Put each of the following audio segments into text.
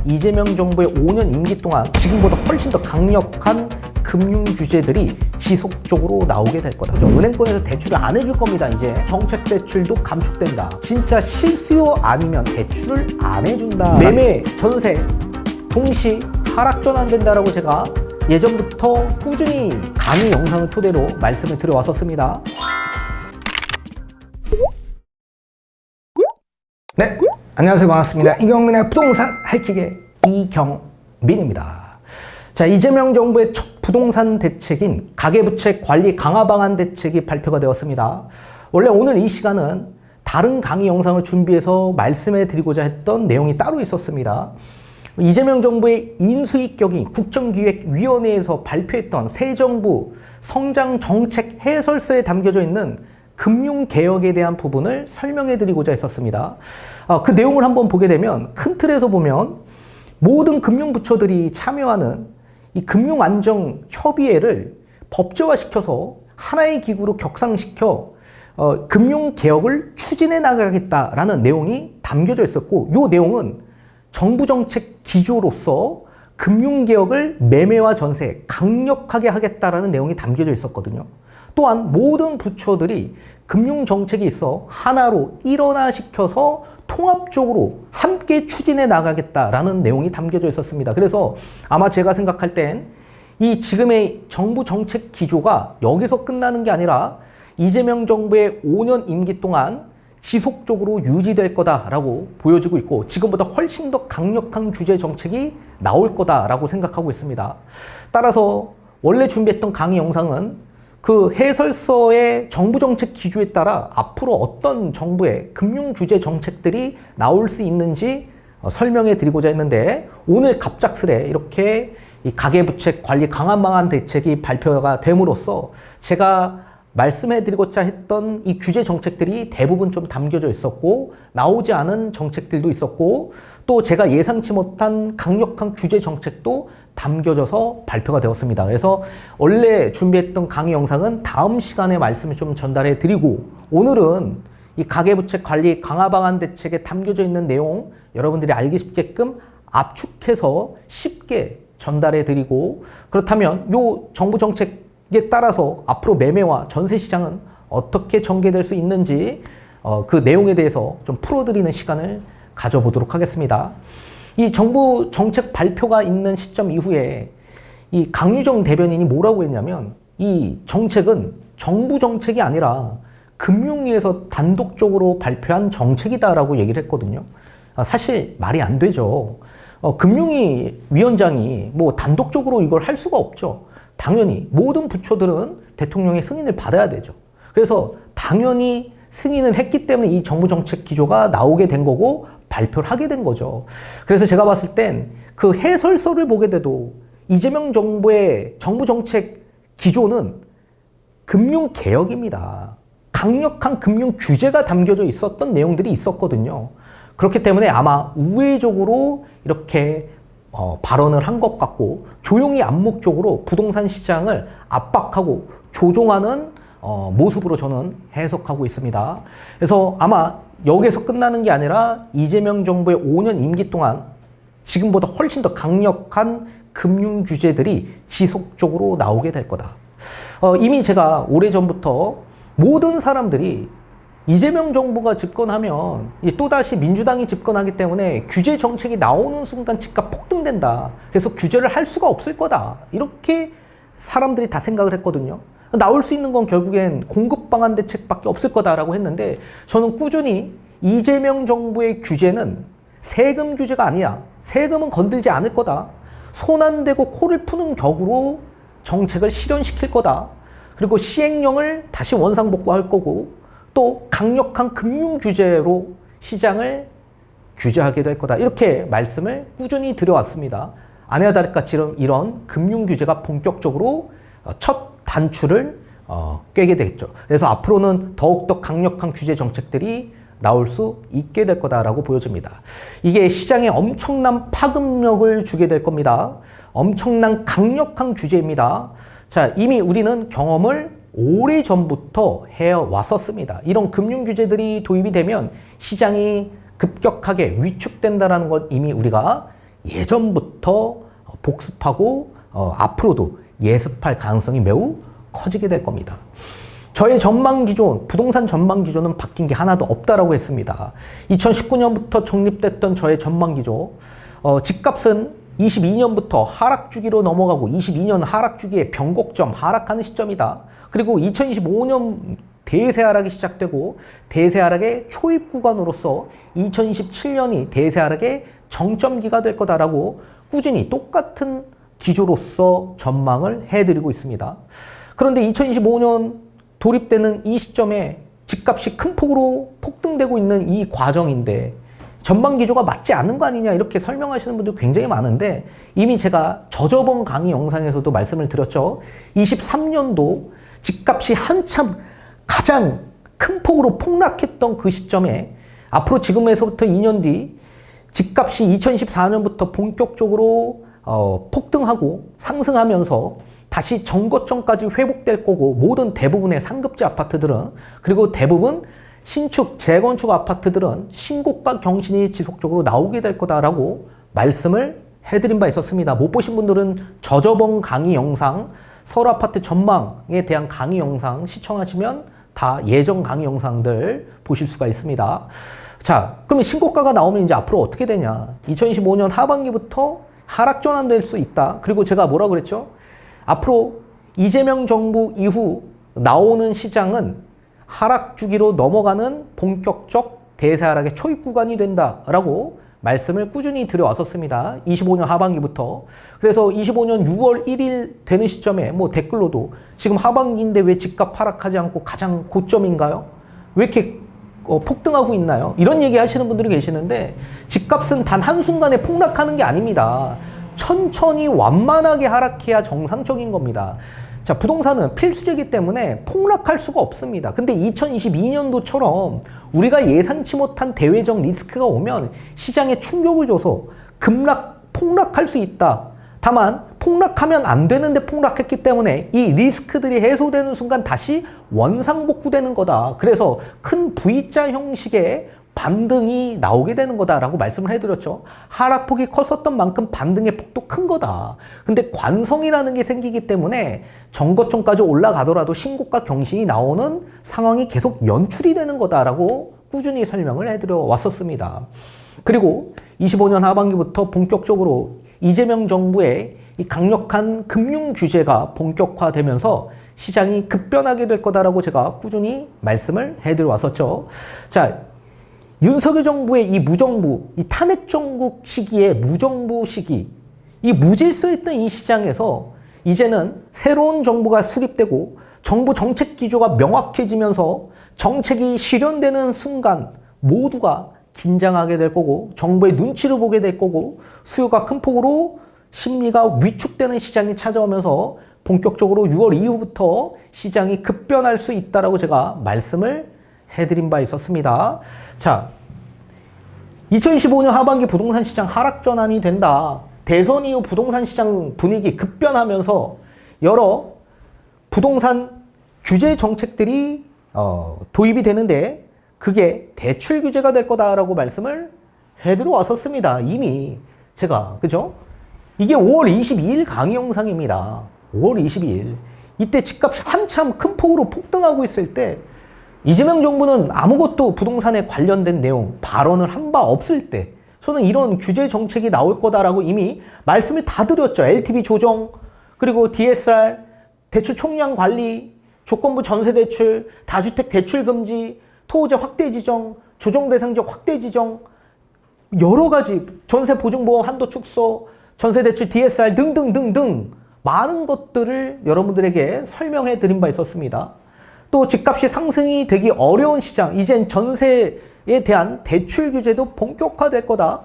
이재명 정부의 5년 임기 동안 지금보다 훨씬 더 강력한 금융 규제들이 지속적으로 나오게 될 거다. 은행권에서 대출을 안 해줄 겁니다. 이제 정책 대출도 감축된다. 진짜 실수요 아니면 대출을 안 해준다. 매매, 전세 동시 하락 전환된다라고 제가 예전부터 꾸준히 강의 영상을 토대로 말씀을 드려왔었습니다. 네, 안녕하세요. 반갑습니다. 이경민의 부동산 하이킥의 이경민입니다. 자, 이재명 정부의 첫 부동산 대책인 가계부채 관리 강화 방안 대책이 발표가 되었습니다. 원래 오늘 이 시간은 다른 강의 영상을 준비해서 말씀해 드리고자 했던 내용이 따로 있었습니다. 이재명 정부의 인수위격인 국정기획위원회에서 발표했던 새 정부 성장정책 해설서에 담겨져 있는 금융개혁에 대한 부분을 설명해 드리고자 했었습니다. 그 내용을 한번 보게 되면 큰 틀에서 보면 모든 금융부처들이 참여하는 이 금융안정협의회를 법제화시켜서 하나의 기구로 격상시켜 금융개혁을 추진해 나가겠다라는 내용이 담겨져 있었고, 이 내용은 정부정책 기조로서 금융개혁을 매매와 전세 강력하게 하겠다라는 내용이 담겨져 있었거든요. 또한 모든 부처들이 금융정책이 있어 하나로 일원화시켜서 통합적으로 함께 추진해 나가겠다라는 내용이 담겨져 있었습니다. 그래서 아마 제가 생각할 땐 이 지금의 정부 정책 기조가 여기서 끝나는 게 아니라 이재명 정부의 5년 임기 동안 지속적으로 유지될 거다라고 보여지고 있고, 지금보다 훨씬 더 강력한 규제 정책이 나올 거다라고 생각하고 있습니다. 따라서 원래 준비했던 강의 영상은 그 해설서의 정부 정책 기조에 따라 앞으로 어떤 정부의 금융 규제 정책들이 나올 수 있는지 설명해 드리고자 했는데, 오늘 갑작스레 이렇게 이 가계부채 관리 강화 방안 대책이 발표가 됨으로써 제가 말씀해 드리고자 했던 이 규제 정책들이 대부분 좀 담겨져 있었고, 나오지 않은 정책들도 있었고, 또 제가 예상치 못한 강력한 규제 정책도 담겨져서 발표가 되었습니다. 그래서 원래 준비했던 강의 영상은 다음 시간에 말씀을 좀 전달해 드리고, 오늘은 이 가계부채 관리 강화 방안 대책에 담겨져 있는 내용 여러분들이 알기 쉽게끔 압축해서 쉽게 전달해 드리고, 그렇다면 요 정부 정책에 따라서 앞으로 매매와 전세 시장은 어떻게 전개될 수 있는지 그 내용에 대해서 좀 풀어드리는 시간을 가져보도록 하겠습니다. 이 정부 정책 발표가 있는 시점 이후에 이 강유정 대변인이 뭐라고 했냐면, 이 정책은 정부 정책이 아니라 금융위에서 단독적으로 발표한 정책이다라고 얘기를 했거든요. 사실 말이 안 되죠. 금융위 위원장이 뭐 단독적으로 이걸 할 수가 없죠. 당연히 모든 부처들은 대통령의 승인을 받아야 되죠. 그래서 당연히 승인을 했기 때문에 이 정부 정책 기조가 나오게 된 거고 발표를 하게 된 거죠. 그래서 제가 봤을 땐 그 해설서를 보게 돼도 이재명 정부의 정부 정책 기조는 금융개혁입니다. 강력한 금융 규제가 담겨져 있었던 내용들이 있었거든요. 그렇기 때문에 아마 우회적으로 이렇게 발언을 한 것 같고, 조용히 암묵적으로 부동산 시장을 압박하고 조종하는 모습으로 저는 해석하고 있습니다. 그래서 아마 여기서 끝나는 게 아니라 이재명 정부의 5년 임기 동안 지금보다 훨씬 더 강력한 금융 규제들이 지속적으로 나오게 될 거다. 이미 제가 오래전부터 모든 사람들이 이재명 정부가 집권하면 또다시 민주당이 집권하기 때문에 규제 정책이 나오는 순간 집값 폭등된다. 그래서 규제를 할 수가 없을 거다. 이렇게 사람들이 다 생각을 했거든요. 나올 수 있는 건 결국엔 공급 방안 대책밖에 없을 거다라고 했는데, 저는 꾸준히 이재명 정부의 규제는 세금 규제가 아니야. 세금은 건들지 않을 거다. 손 안 대고 코를 푸는 격으로 정책을 실현시킬 거다. 그리고 시행령을 다시 원상복구할 거고, 또 강력한 금융 규제로 시장을 규제하게 될 거다. 이렇게 말씀을 꾸준히 드려왔습니다. 아니나 다를까 지금 이런 금융 규제가 본격적으로 첫 단추를 꿰게 되겠죠. 그래서 앞으로는 더욱더 강력한 규제 정책들이 나올 수 있게 될 거다라고 보여집니다. 이게 시장에 엄청난 파급력을 주게 될 겁니다. 엄청난 강력한 규제입니다. 자, 이미 우리는 경험을 오래전부터 해왔었습니다. 이런 금융 규제들이 도입이 되면 시장이 급격하게 위축된다는 것 이미 우리가 예전부터 복습하고 앞으로도 예습할 가능성이 매우 커지게 될 겁니다. 저의 전망 기조, 부동산 전망 기조는 바뀐 게 하나도 없다라고 했습니다. 2019년부터 정립됐던 저의 전망 기조, 집값은 22년부터 하락 주기로 넘어가고 22년 하락 주기의 변곡점, 하락하는 시점이다. 그리고 2025년 대세 하락이 시작되고 대세 하락의 초입 구간으로서 2027년이 대세 하락의 정점기가 될 거다라고 꾸준히 똑같은 기조로서 전망을 해드리고 있습니다. 그런데 2025년 돌입되는 이 시점에 집값이 큰 폭으로 폭등되고 있는 이 과정인데 전망 기조가 맞지 않는 거 아니냐 이렇게 설명하시는 분들 굉장히 많은데 이미 제가 저저번 강의 영상에서도 말씀을 드렸죠. 23년도 집값이 한참 가장 큰 폭으로 폭락했던 그 시점에 앞으로 지금에서부터 2년 뒤 집값이 2024년부터 본격적으로 폭등하고 상승하면서 다시 전고점까지 회복될 거고 모든 대부분의 상급지 아파트들은 그리고 대부분 신축, 재건축 아파트들은 신고가 경신이 지속적으로 나오게 될 거다라고 말씀을 해드린 바 있었습니다. 못 보신 분들은 저저번 강의 영상, 서울 아파트 전망에 대한 강의 영상 시청하시면 다 예전 강의 영상들 보실 수가 있습니다. 자, 그러면 신고가가 나오면 이제 앞으로 어떻게 되냐? 2025년 하반기부터 하락 전환될 수 있다. 그리고 제가 뭐라 그랬죠? 앞으로 이재명 정부 이후 나오는 시장은 하락 주기로 넘어가는 본격적 대세 하락의 초입 구간이 된다라고 말씀을 꾸준히 드려왔었습니다. 25년 하반기부터. 그래서 25년 6월 1일 되는 시점에 뭐 댓글로도 지금 하반기인데 왜 집값 하락하지 않고 가장 고점인가요? 왜 이렇게 폭등하고 있나요? 이런 얘기 하시는 분들이 계시는데 집값은 단 한순간에 폭락하는 게 아닙니다. 천천히 완만하게 하락해야 정상적인 겁니다. 자, 부동산은 필수제이기 때문에 폭락할 수가 없습니다. 근데 2022년도처럼 우리가 예상치 못한 대외적 리스크가 오면 시장에 충격을 줘서 폭락할 수 있다. 다만 폭락하면 안 되는데 폭락했기 때문에 이 리스크들이 해소되는 순간 다시 원상복구되는 거다. 그래서 큰 V자 형식의 반등이 나오게 되는 거다라고 말씀을 해드렸죠. 하락폭이 컸었던 만큼 반등의 폭도 큰 거다. 근데 관성이라는 게 생기기 때문에 전고점까지 올라가더라도 신고가 경신이 나오는 상황이 계속 연출이 되는 거다라고 꾸준히 설명을 해드려 왔었습니다. 그리고 25년 하반기부터 본격적으로 이재명 정부의 이 강력한 금융 규제가 본격화되면서 시장이 급변하게 될 거다라고 제가 꾸준히 말씀을 해드려 왔었죠. 자, 윤석열 정부의 이 무정부, 이 탄핵 정국 시기에 무정부 시기, 이 무질서했던 이 시장에서 이제는 새로운 정부가 수립되고 정부 정책 기조가 명확해지면서 정책이 실현되는 순간 모두가 긴장하게 될 거고 정부의 눈치를 보게 될 거고 수요가 큰 폭으로 심리가 위축되는 시장이 찾아오면서 본격적으로 6월 이후부터 시장이 급변할 수 있다라고 제가 말씀을 해드린 바 있었습니다. 자, 2025년 하반기 부동산 시장 하락 전환이 된다. 대선 이후 부동산 시장 분위기 급변하면서 여러 부동산 규제 정책들이 도입이 되는데 그게 대출 규제가 될 거다라고 말씀을 해드려 왔었습니다. 이미 제가 그죠? 이게 5월 22일 강의 영상입니다. 5월 22일 이때 집값이 한참 큰 폭으로 폭등하고 있을 때 이재명 정부는 아무것도 부동산에 관련된 내용 발언을 한 바 없을 때 저는 이런 규제 정책이 나올 거다라고 이미 말씀을 다 드렸죠. LTV 조정, 그리고 DSR, 대출 총량 관리, 조건부 전세 대출, 다주택 대출 금지, 토호제 확대 지정, 조정 대상지역 확대 지정, 여러 가지 전세 보증보험 한도 축소, 전세 대출 DSR 등등등등 많은 것들을 여러분들에게 설명해 드린 바 있었습니다. 또 집값이 상승이 되기 어려운 시장, 이젠 전세에 대한 대출 규제도 본격화될 거다.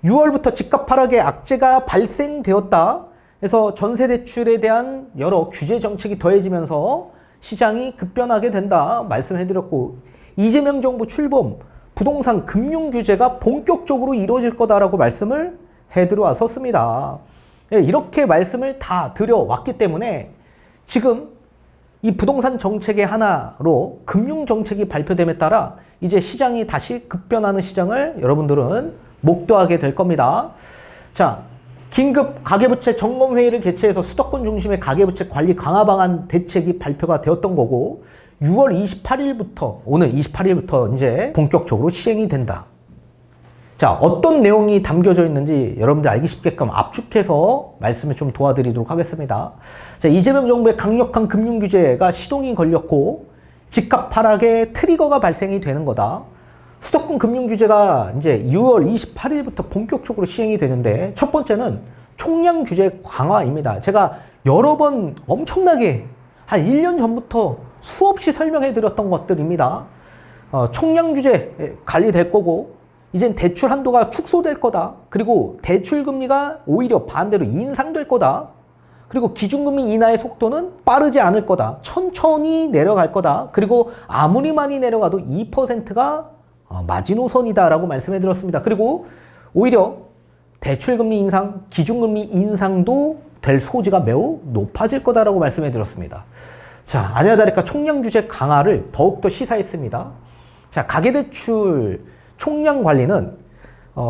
6월부터 집값 하락의 악재가 발생되었다. 그래서 전세 대출에 대한 여러 규제 정책이 더해지면서 시장이 급변하게 된다 말씀해드렸고, 이재명 정부 출범 부동산 금융 규제가 본격적으로 이루어질 거다라고 말씀을 해드려 왔었습니다. 이렇게 말씀을 다 드려왔기 때문에 지금 이 부동산 정책의 하나로 금융 정책이 발표됨에 따라 이제 시장이 다시 급변하는 시장을 여러분들은 목도하게 될 겁니다. 자, 긴급 가계부채 점검회의를 개최해서 수도권 중심의 가계부채 관리 강화 방안 대책이 발표가 되었던 거고 6월 28일부터 오늘 28일부터 이제 본격적으로 시행이 된다. 자, 어떤 내용이 담겨져 있는지 여러분들 알기 쉽게끔 압축해서 말씀을 좀 도와드리도록 하겠습니다. 자, 이재명 정부의 강력한 금융 규제가 시동이 걸렸고 집값 하락의 트리거가 발생이 되는 거다. 수도권 금융 규제가 이제 6월 28일부터 본격적으로 시행이 되는데 첫 번째는 총량 규제 강화입니다. 제가 여러 번 엄청나게 한 1년 전부터 수없이 설명해 드렸던 것들입니다. 총량 규제 관리될 거고 이젠 대출 한도가 축소될 거다. 그리고 대출 금리가 오히려 반대로 인상될 거다. 그리고 기준금리 인하의 속도는 빠르지 않을 거다. 천천히 내려갈 거다. 그리고 아무리 많이 내려가도 2%가 마지노선이다라고 말씀해 드렸습니다. 그리고 오히려 대출금리 인상, 기준금리 인상도 될 소지가 매우 높아질 거다라고 말씀해 드렸습니다. 자, 아니나 다를까 총량 규제 강화를 더욱더 시사했습니다. 자, 가계대출 총량 관리는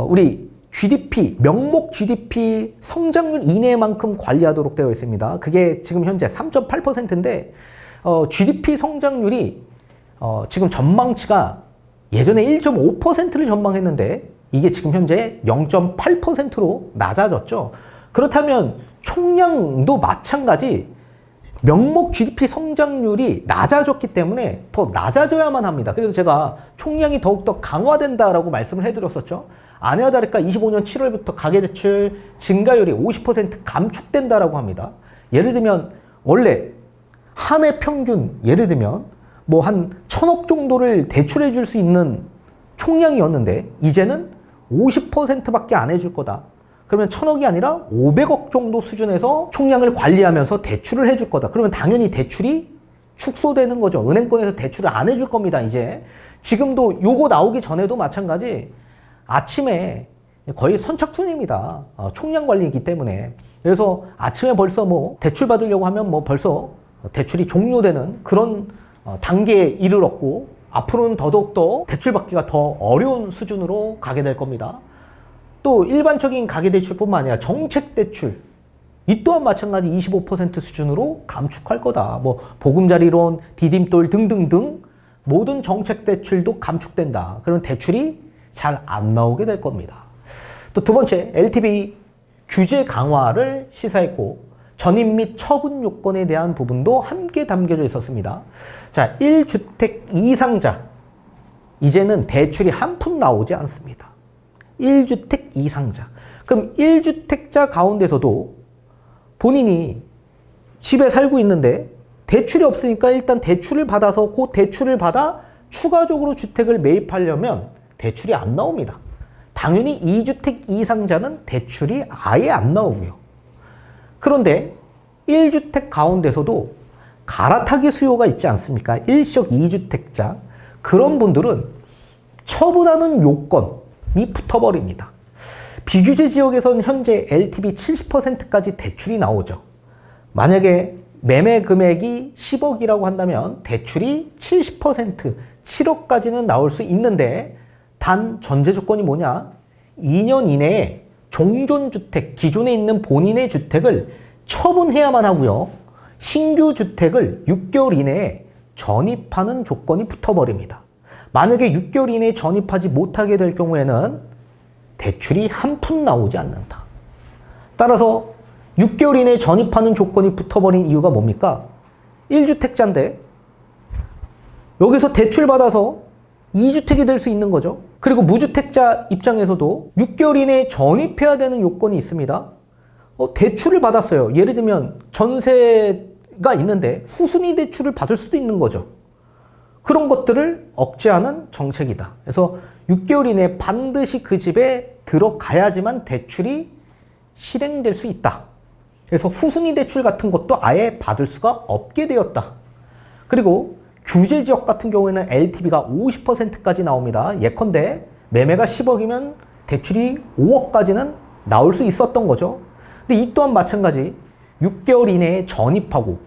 우리 GDP, 명목 GDP 성장률 이내만큼 관리하도록 되어 있습니다. 그게 지금 현재 3.8%인데 GDP 성장률이 지금 전망치가 예전에 1.5%를 전망했는데 이게 지금 현재 0.8%로 낮아졌죠. 그렇다면 총량도 마찬가지 명목 GDP 성장률이 낮아졌기 때문에 더 낮아져야만 합니다. 그래서 제가 총량이 더욱더 강화된다라고 말씀을 해드렸었죠. 아니나 다를까 25년 7월부터 가계대출 증가율이 50% 감축된다라고 합니다. 예를 들면 원래 한 해 평균 예를 들면 뭐 한 1,000억 정도를 대출해 줄 수 있는 총량이었는데 이제는 50%밖에 안 해줄 거다. 그러면 1,000억이 아니라 500억 정도 수준에서 총량을 관리하면서 대출을 해줄 거다. 그러면 당연히 대출이 축소되는 거죠. 은행권에서 대출을 안 해줄 겁니다. 이제 지금도 요거 나오기 전에도 마찬가지 아침에 거의 선착순입니다. 총량 관리이기 때문에. 그래서 아침에 벌써 뭐 대출 받으려고 하면 뭐 벌써 대출이 종료되는 그런 단계에 이르렀고 앞으로는 더더욱더 대출 받기가 더 어려운 수준으로 가게 될 겁니다. 또 일반적인 가계대출뿐만 아니라 정책대출 이 또한 마찬가지 25% 수준으로 감축할 거다. 뭐 보금자리론, 디딤돌 등등등 모든 정책대출도 감축된다. 그러면 대출이 잘 안 나오게 될 겁니다. 또 두 번째, LTV 규제 강화를 시사했고 전입 및 처분 요건에 대한 부분도 함께 담겨져 있었습니다. 자, 1주택 이상자 이제는 대출이 한 푼 나오지 않습니다. 1주택 이상자. 그럼 1주택자 가운데서도 본인이 집에 살고 있는데 대출이 없으니까 일단 대출을 받아서 그 대출을 받아 추가적으로 주택을 매입하려면 대출이 안 나옵니다. 당연히 2주택 이상자는 대출이 아예 안 나오고요. 그런데 1주택 가운데서도 갈아타기 수요가 있지 않습니까? 일시적 2주택자. 그런 분들은 처분하는 요건이 붙어버립니다. 비규제 지역에서는 현재 LTV 70%까지 대출이 나오죠. 만약에 매매 금액이 10억이라고 한다면 대출이 70%, 7억까지는 나올 수 있는데 단 전제 조건이 뭐냐? 2년 이내에 종전주택, 기존에 있는 본인의 주택을 처분해야만 하고요. 신규 주택을 6개월 이내에 전입하는 조건이 붙어버립니다. 만약에 6개월 이내에 전입하지 못하게 될 경우에는 대출이 한 푼 나오지 않는다. 따라서 6개월 이내에 전입하는 조건이 붙어버린 이유가 뭡니까? 1주택자인데 여기서 대출 받아서 2주택이 될 수 있는 거죠. 그리고 무주택자 입장에서도 6개월 이내에 전입해야 되는 요건이 있습니다. 대출을 받았어요. 예를 들면 전세가 있는데 후순위 대출을 받을 수도 있는 거죠. 그런 것들을 억제하는 정책이다. 그래서 6개월 이내에 반드시 그 집에 들어가야지만 대출이 실행될 수 있다. 그래서 후순위 대출 같은 것도 아예 받을 수가 없게 되었다. 그리고 규제 지역 같은 경우에는 LTV가 50%까지 나옵니다. 예컨대 매매가 10억이면 대출이 5억까지는 나올 수 있었던 거죠. 근데 이 또한 마찬가지 6개월 이내에 전입하고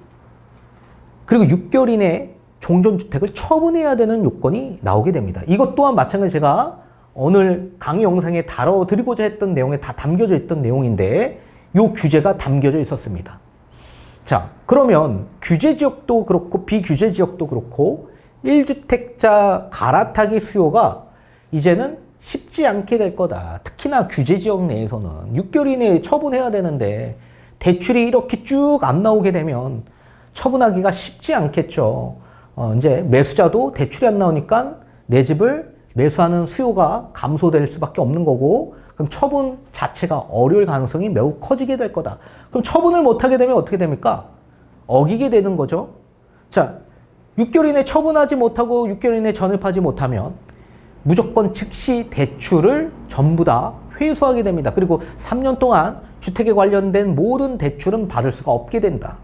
그리고 6개월 이내에 종전주택을 처분해야 되는 요건이 나오게 됩니다. 이것 또한 마찬가지 제가 오늘 강의 영상에 다뤄드리고자 했던 내용에 다 담겨져 있던 내용인데 요 규제가 담겨져 있었습니다. 자, 그러면 규제 지역도 그렇고 비규제 지역도 그렇고 1주택자 갈아타기 수요가 이제는 쉽지 않게 될 거다. 특히나 규제 지역 내에서는 6개월 이내에 처분해야 되는데 대출이 이렇게 쭉 안 나오게 되면 처분하기가 쉽지 않겠죠. 이제 매수자도 대출이 안 나오니까 내 집을 매수하는 수요가 감소될 수밖에 없는 거고, 그럼 처분 자체가 어려울 가능성이 매우 커지게 될 거다. 그럼 처분을 못하게 되면 어떻게 됩니까? 어기게 되는 거죠. 자, 6개월 이내 처분하지 못하고 6개월 이내 전입하지 못하면 무조건 즉시 대출을 전부 다 회수하게 됩니다. 그리고 3년 동안 주택에 관련된 모든 대출은 받을 수가 없게 된다.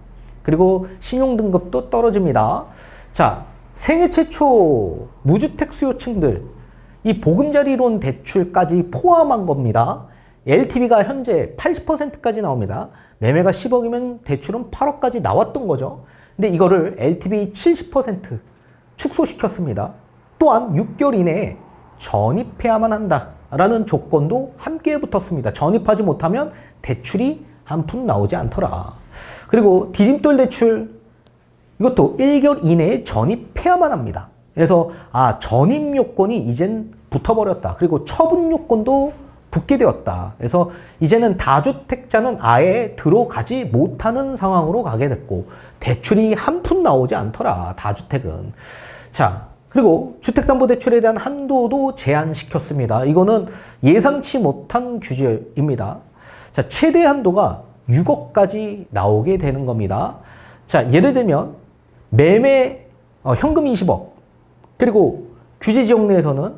그리고 신용등급도 떨어집니다. 자, 생애 최초 무주택 수요층들, 이 보금자리론 대출까지 포함한 겁니다. LTV가 현재 80%까지 나옵니다. 매매가 10억이면 대출은 8억까지 나왔던 거죠. 근데 이거를 LTV 70% 축소시켰습니다. 또한 6개월 이내에 전입해야만 한다라는 조건도 함께 붙었습니다. 전입하지 못하면 대출이 한 푼 나오지 않더라. 그리고 디딤돌 대출, 이것도 1개월 이내에 전입해야만 합니다. 그래서 전입 요건이 이젠 붙어버렸다. 그리고 처분 요건도 붙게 되었다. 그래서 이제는 다주택자는 아예 들어가지 못하는 상황으로 가게 됐고 대출이 한 푼 나오지 않더라. 다주택은. 자, 그리고 주택담보대출에 대한 한도도 제한시켰습니다. 이거는 예상치 못한 규제입니다. 자, 최대 한도가 6억까지 나오게 되는 겁니다. 자, 예를 들면 매매 현금 20억, 그리고 규제 지역 내에서는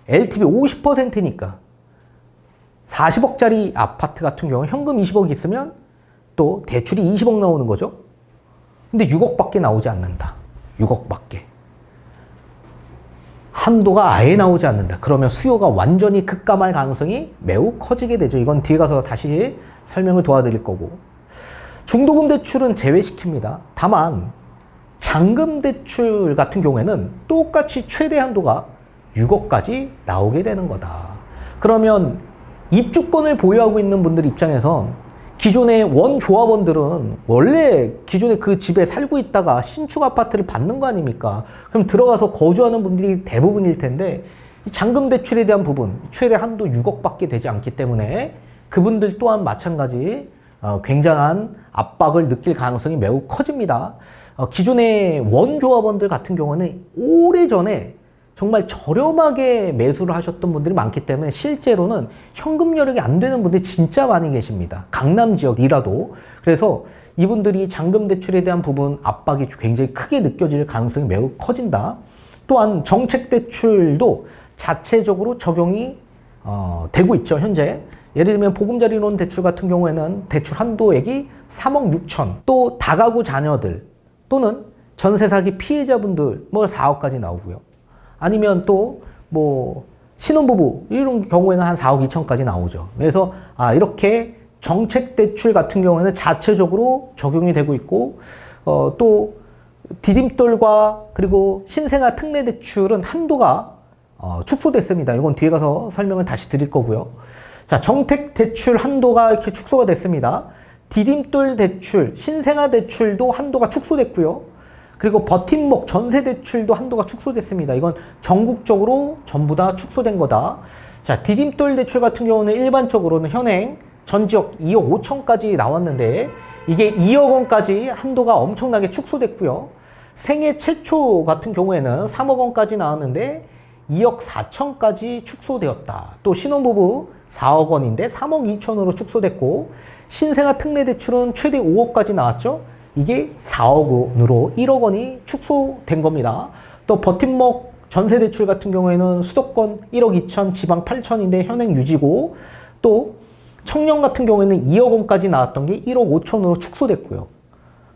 LTV 50%니까 40억짜리 아파트 같은 경우 현금 20억이 있으면 또 대출이 20억 나오는 거죠. 근데 6억밖에 나오지 않는다. 6억밖에. 한도가 아예 나오지 않는다. 그러면 수요가 완전히 급감할 가능성이 매우 커지게 되죠. 이건 뒤에 가서 다시 설명을 도와드릴 거고. 중도금 대출은 제외시킵니다. 다만 잔금 대출 같은 경우에는 똑같이 최대 한도가 6억까지 나오게 되는 거다. 그러면 입주권을 보유하고 있는 분들 입장에선 기존의 원조합원들은 원래 기존에 그 집에 살고 있다가 신축 아파트를 받는 거 아닙니까? 그럼 들어가서 거주하는 분들이 대부분일 텐데 이 잔금 대출에 대한 부분 최대 한도 6억밖에 되지 않기 때문에 그분들 또한 마찬가지 굉장한 압박을 느낄 가능성이 매우 커집니다. 기존의 원조합원들 같은 경우는 오래전에 정말 저렴하게 매수를 하셨던 분들이 많기 때문에 실제로는 현금 여력이 안 되는 분들이 진짜 많이 계십니다. 강남 지역이라도. 그래서 이분들이 잔금 대출에 대한 부분 압박이 굉장히 크게 느껴질 가능성이 매우 커진다. 또한 정책 대출도 자체적으로 적용이 되고 있죠, 현재. 예를 들면 보금자리론 대출 같은 경우에는 대출 한도액이 3억 6천, 또 다가구 자녀들 또는 전세 사기 피해자분들 4억까지 나오고요. 아니면 또 신혼부부 이런 경우에는 한 4억 2천까지 나오죠. 그래서 이렇게 정책 대출 같은 경우에는 자체적으로 적용이 되고 있고 또 디딤돌과 그리고 신생아 특례 대출은 한도가 축소됐습니다. 이건 뒤에 가서 설명을 다시 드릴 거고요. 자, 정책 대출 한도가 이렇게 축소가 됐습니다. 디딤돌 대출, 신생아 대출도 한도가 축소됐고요. 그리고 버팀목 전세 대출도 한도가 축소됐습니다. 이건 전국적으로 전부 다 축소된 거다. 자, 디딤돌 대출 같은 경우는 일반적으로는 현행 전 지역 2억 5천까지 나왔는데 이게 2억 원까지 한도가 엄청나게 축소됐고요. 생애 최초 같은 경우에는 3억 원까지 나왔는데 2억 4천까지 축소되었다. 또 신혼부부 4억 원인데 3억 2천으로 축소됐고 신생아 특례 대출은 최대 5억까지 나왔죠. 이게 4억 원으로 1억 원이 축소된 겁니다. 또 버팀목 전세대출 같은 경우에는 수도권 1억 2천, 지방 8천인데 현행 유지고 또 청년 같은 경우에는 2억 원까지 나왔던 게 1억 5천으로 축소됐고요.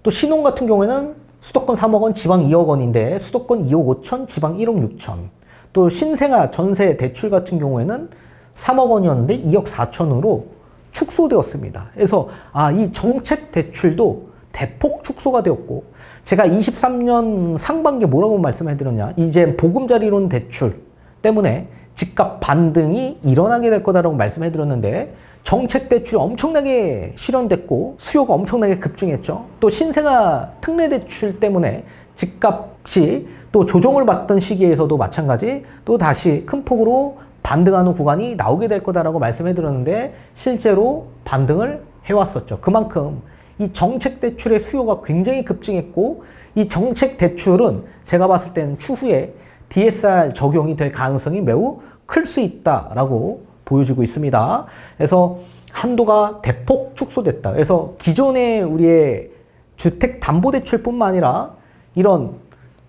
또 신혼 같은 경우에는 수도권 3억 원, 지방 2억 원인데 수도권 2억 5천, 지방 1억 6천. 또 신생아 전세 대출 같은 경우에는 3억 원이었는데 2억 4천으로 축소되었습니다. 그래서 이 정책 대출도 대폭 축소가 되었고 제가 23년 상반기에 뭐라고 말씀해 드렸냐, 이제 보금자리론 대출 때문에 집값 반등이 일어나게 될 거다라고 말씀해 드렸는데 정책 대출이 엄청나게 실현됐고 수요가 엄청나게 급증했죠. 또 신생아 특례 대출 때문에 집값이 또 조정을 받던 시기에서도 마찬가지 또 다시 큰 폭으로 반등하는 구간이 나오게 될 거다라고 말씀해 드렸는데 실제로 반등을 해왔었죠. 그만큼 이 정책 대출의 수요가 굉장히 급증했고 이 정책 대출은 제가 봤을 때는 추후에 DSR 적용이 될 가능성이 매우 클 수 있다라고 보여주고 있습니다. 그래서 한도가 대폭 축소됐다. 그래서 기존의 우리의 주택담보대출뿐만 아니라 이런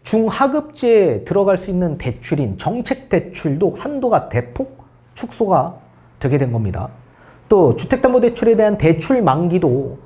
중하급지에 들어갈 수 있는 대출인 정책대출도 한도가 대폭 축소가 되게 된 겁니다. 또 주택담보대출에 대한 대출 만기도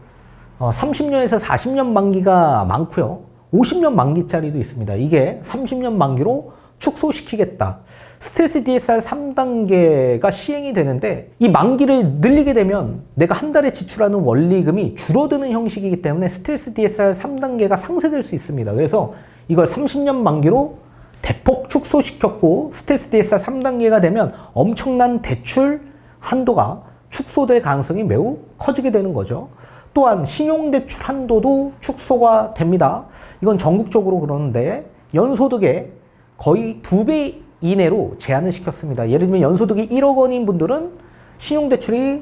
30년에서 40년 만기가 많고요. 50년 만기짜리도 있습니다. 이게 30년 만기로 축소시키겠다. 스트레스 DSR 3단계가 시행이 되는데 이 만기를 늘리게 되면 내가 한 달에 지출하는 원리금이 줄어드는 형식이기 때문에 스트레스 DSR 3단계가 상쇄될 수 있습니다. 그래서 이걸 30년 만기로 대폭 축소시켰고 스트레스 DSR 3단계가 되면 엄청난 대출 한도가 축소될 가능성이 매우 커지게 되는 거죠. 또한 신용대출 한도도 축소가 됩니다. 이건 전국적으로 그러는데 연소득의 거의 2배 이내로 제한을 시켰습니다. 예를 들면 연소득이 1억 원인 분들은 신용대출이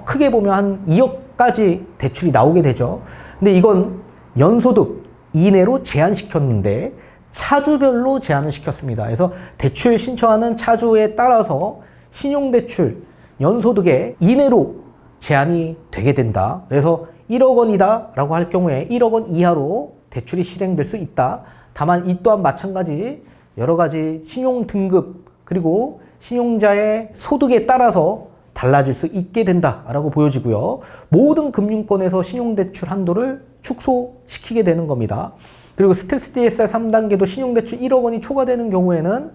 크게 보면 한 2억까지 대출이 나오게 되죠. 근데 이건 연소득 이내로 제한시켰는데 차주별로 제한을 시켰습니다. 그래서 대출 신청하는 차주에 따라서 신용대출 연소득의 이내로 제한이 되게 된다. 그래서 1억 원이다 라고 할 경우에 1억 원 이하로 대출이 실행될 수 있다. 다만 이 또한 마찬가지 여러 가지 신용 등급 그리고 신용자의 소득에 따라서 달라질 수 있게 된다라고 보여지고요. 모든 금융권에서 신용대출 한도를 축소시키게 되는 겁니다. 그리고 스트레스 DSR 3단계도 신용대출 1억 원이 초과되는 경우에는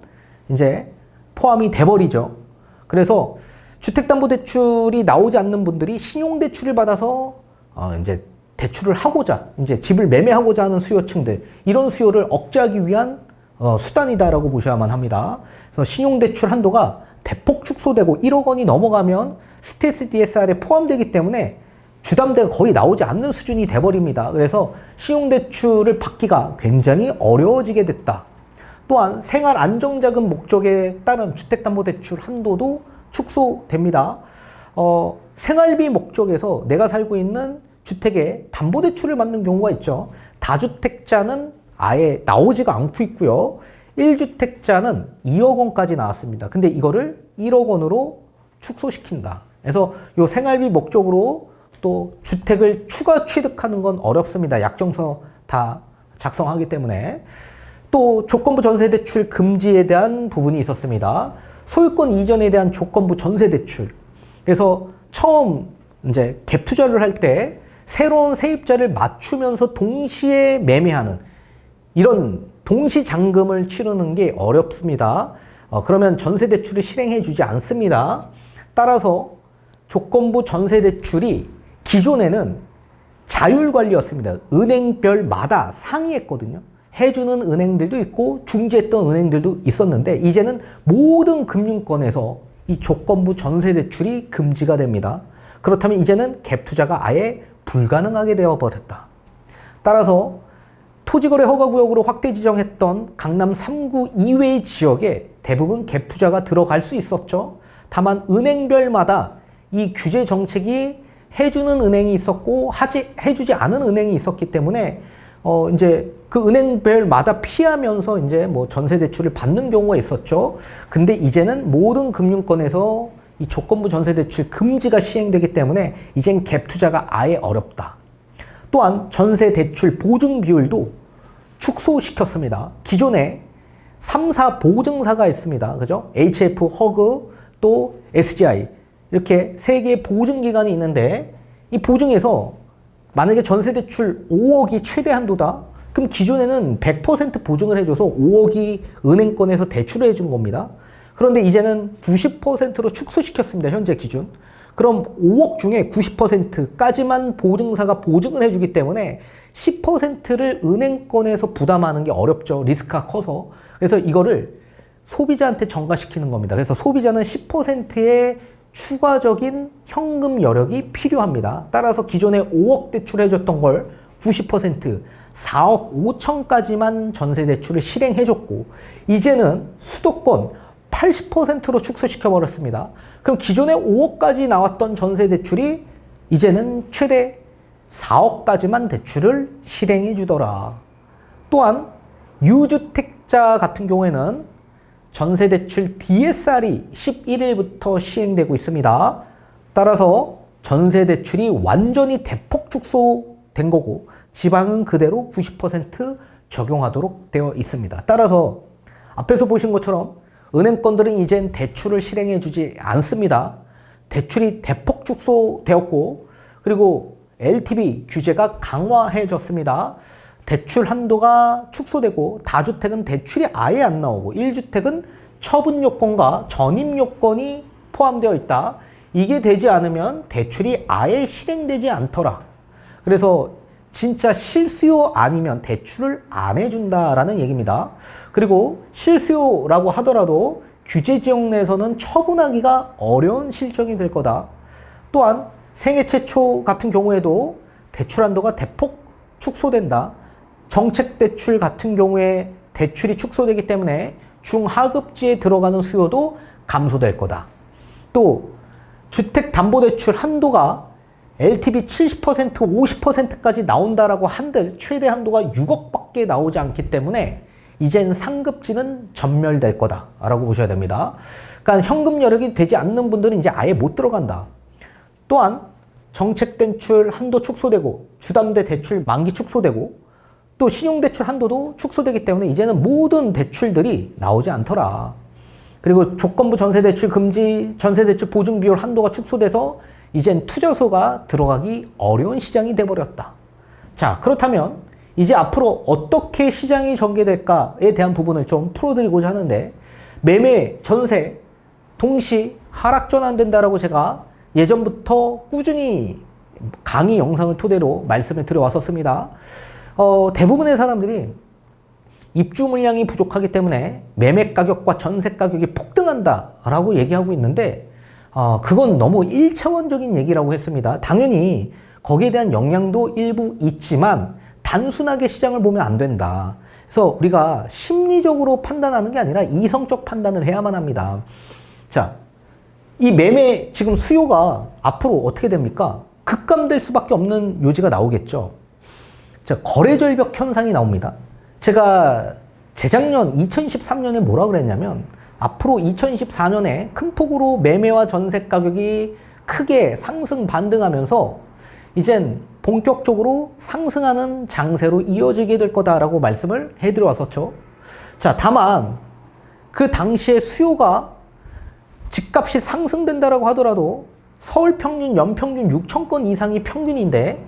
이제 포함이 돼버리죠. 그래서 주택담보대출이 나오지 않는 분들이 신용대출을 받아서 이제 대출을 하고자 이제 집을 매매하고자 하는 수요층들 이런 수요를 억제하기 위한 수단이다라고 보셔야만 합니다. 그래서 신용대출 한도가 대폭 축소되고 1억 원이 넘어가면 스트레스 DSR에 포함되기 때문에 주담대가 거의 나오지 않는 수준이 돼버립니다. 그래서 신용대출을 받기가 굉장히 어려워지게 됐다. 또한 생활안정자금 목적에 따른 주택담보대출 한도도 축소됩니다. 생활비 목적에서 내가 살고 있는 주택에 담보대출을 받는 경우가 있죠. 다주택자는 아예 나오지가 않고 있고요. 1주택자는 2억 원까지 나왔습니다. 근데 이거를 1억 원으로 축소시킨다. 그래서 이 생활비 목적으로 또 주택을 추가 취득하는 건 어렵습니다. 약정서 다 작성하기 때문에. 또 조건부 전세대출 금지에 대한 부분이 있었습니다. 소유권 이전에 대한 조건부 전세대출. 그래서 처음 이제 갭 투자를 할 때 새로운 세입자를 맞추면서 동시에 매매하는 이런 동시 잔금을 치르는 게 어렵습니다. 그러면 전세대출을 실행해 주지 않습니다. 따라서 조건부 전세대출이 기존에는 자율관리였습니다. 은행별마다 상이했거든요. 해주는 은행들도 있고 중지했던 은행들도 있었는데 이제는 모든 금융권에서 이 조건부 전세대출이 금지가 됩니다. 그렇다면 이제는 갭 투자가 아예 불가능하게 되어버렸다. 따라서 토지거래 허가구역으로 확대 지정했던 강남 3구 이외의 지역에 대부분 갭 투자가 들어갈 수 있었죠. 다만 은행별마다 이 규제 정책이 해주는 은행이 있었고 해주지 않은 은행이 있었기 때문에 이제 그 은행별마다 피하면서 이제 뭐 전세 대출을 받는 경우가 있었죠. 근데 이제는 모든 금융권에서 이 조건부 전세 대출 금지가 시행되기 때문에 이젠 갭 투자가 아예 어렵다. 또한 전세 대출 보증 비율도 축소시켰습니다. 기존에 3사 보증사가 있습니다. 그죠? HF, 허그, 또 SGI 이렇게 세 개의 보증 기관이 있는데 이 보증에서 만약에 전세 대출 5억이 최대 한도다. 그럼 기존에는 100% 보증을 해줘서 5억이 은행권에서 대출을 해준 겁니다. 그런데 이제는 90%로 축소시켰습니다. 현재 기준. 그럼 5억 중에 90%까지만 보증사가 보증을 해주기 때문에 10%를 은행권에서 부담하는 게 어렵죠. 리스크가 커서. 그래서 이거를 소비자한테 전가시키는 겁니다. 그래서 소비자는 10%의 추가적인 현금 여력이 필요합니다. 따라서 기존에 5억 대출해줬던 걸 90%, 4억 5천까지만 전세대출을 실행해줬고 이제는 수도권 80%로 축소시켜버렸습니다. 그럼 기존에 5억까지 나왔던 전세대출이 이제는 최대 4억까지만 대출을 실행해주더라. 또한 유주택자 같은 경우에는 전세대출 DSR이 11일부터 시행되고 있습니다. 따라서 전세대출이 완전히 대폭 축소된 거고 지방은 그대로 90% 적용하도록 되어 있습니다. 따라서 앞에서 보신 것처럼 은행권들은 이젠 대출을 실행해 주지 않습니다. 대출이 대폭 축소되었고 그리고 LTV 규제가 강화해졌습니다. 대출 한도가 축소되고 다주택은 대출이 아예 안 나오고 1주택은 처분 요건과 전입 요건이 포함되어 있다. 이게 되지 않으면 대출이 아예 실행되지 않더라. 그래서 진짜 실수요 아니면 대출을 안 해준다라는 얘기입니다. 그리고 실수요라고 하더라도 규제 지역 내에서는 처분하기가 어려운 실정이 될 거다. 또한 생애 최초 같은 경우에도 대출 한도가 대폭 축소된다. 정책 대출 같은 경우에 대출이 축소되기 때문에 중하급지에 들어가는 수요도 감소될 거다. 또 주택담보대출 한도가 LTV 70%, 50%까지 나온다라고 한들 최대 한도가 6억밖에 나오지 않기 때문에 이젠 상급지는 전멸될 거다라고 보셔야 됩니다. 그러니까 현금 여력이 되지 않는 분들은 이제 아예 못 들어간다. 또한 정책 대출 한도 축소되고 주담대 대출 만기 축소되고 또 신용대출 한도도 축소되기 때문에 이제는 모든 대출들이 나오지 않더라. 그리고 조건부 전세대출 금지, 전세대출 보증비율 한도가 축소돼서 이젠 투자소가 들어가기 어려운 시장이 돼버렸다. 자, 그렇다면 이제 앞으로 어떻게 시장이 전개될까에 대한 부분을 좀 풀어드리고자 하는데 매매, 전세, 동시 하락 전환된다라고 제가 예전부터 꾸준히 강의 영상을 토대로 말씀을 드려왔었습니다. 대부분의 사람들이 입주 물량이 부족하기 때문에 매매 가격과 전세 가격이 폭등한다라고 얘기하고 있는데 그건 너무 1차원적인 얘기라고 했습니다. 당연히 거기에 대한 영향도 일부 있지만 단순하게 시장을 보면 안 된다. 그래서 우리가 심리적으로 판단하는 게 아니라 이성적 판단을 해야만 합니다. 자, 이 매매 지금 수요가 앞으로 어떻게 됩니까? 급감될 수밖에 없는 요지가 나오겠죠. 자, 거래 절벽 현상이 나옵니다. 제가 재작년 2023년에 뭐라 그랬냐면 앞으로 2024년에 큰 폭으로 매매와 전세 가격이 크게 상승 반등하면서 이젠 본격적으로 상승하는 장세로 이어지게 될 거다라고 말씀을 해드려 왔었죠. 자, 다만 그 당시에 수요가 집값이 상승된다라고 하더라도 서울 평균, 연평균 6천 건 이상이 평균인데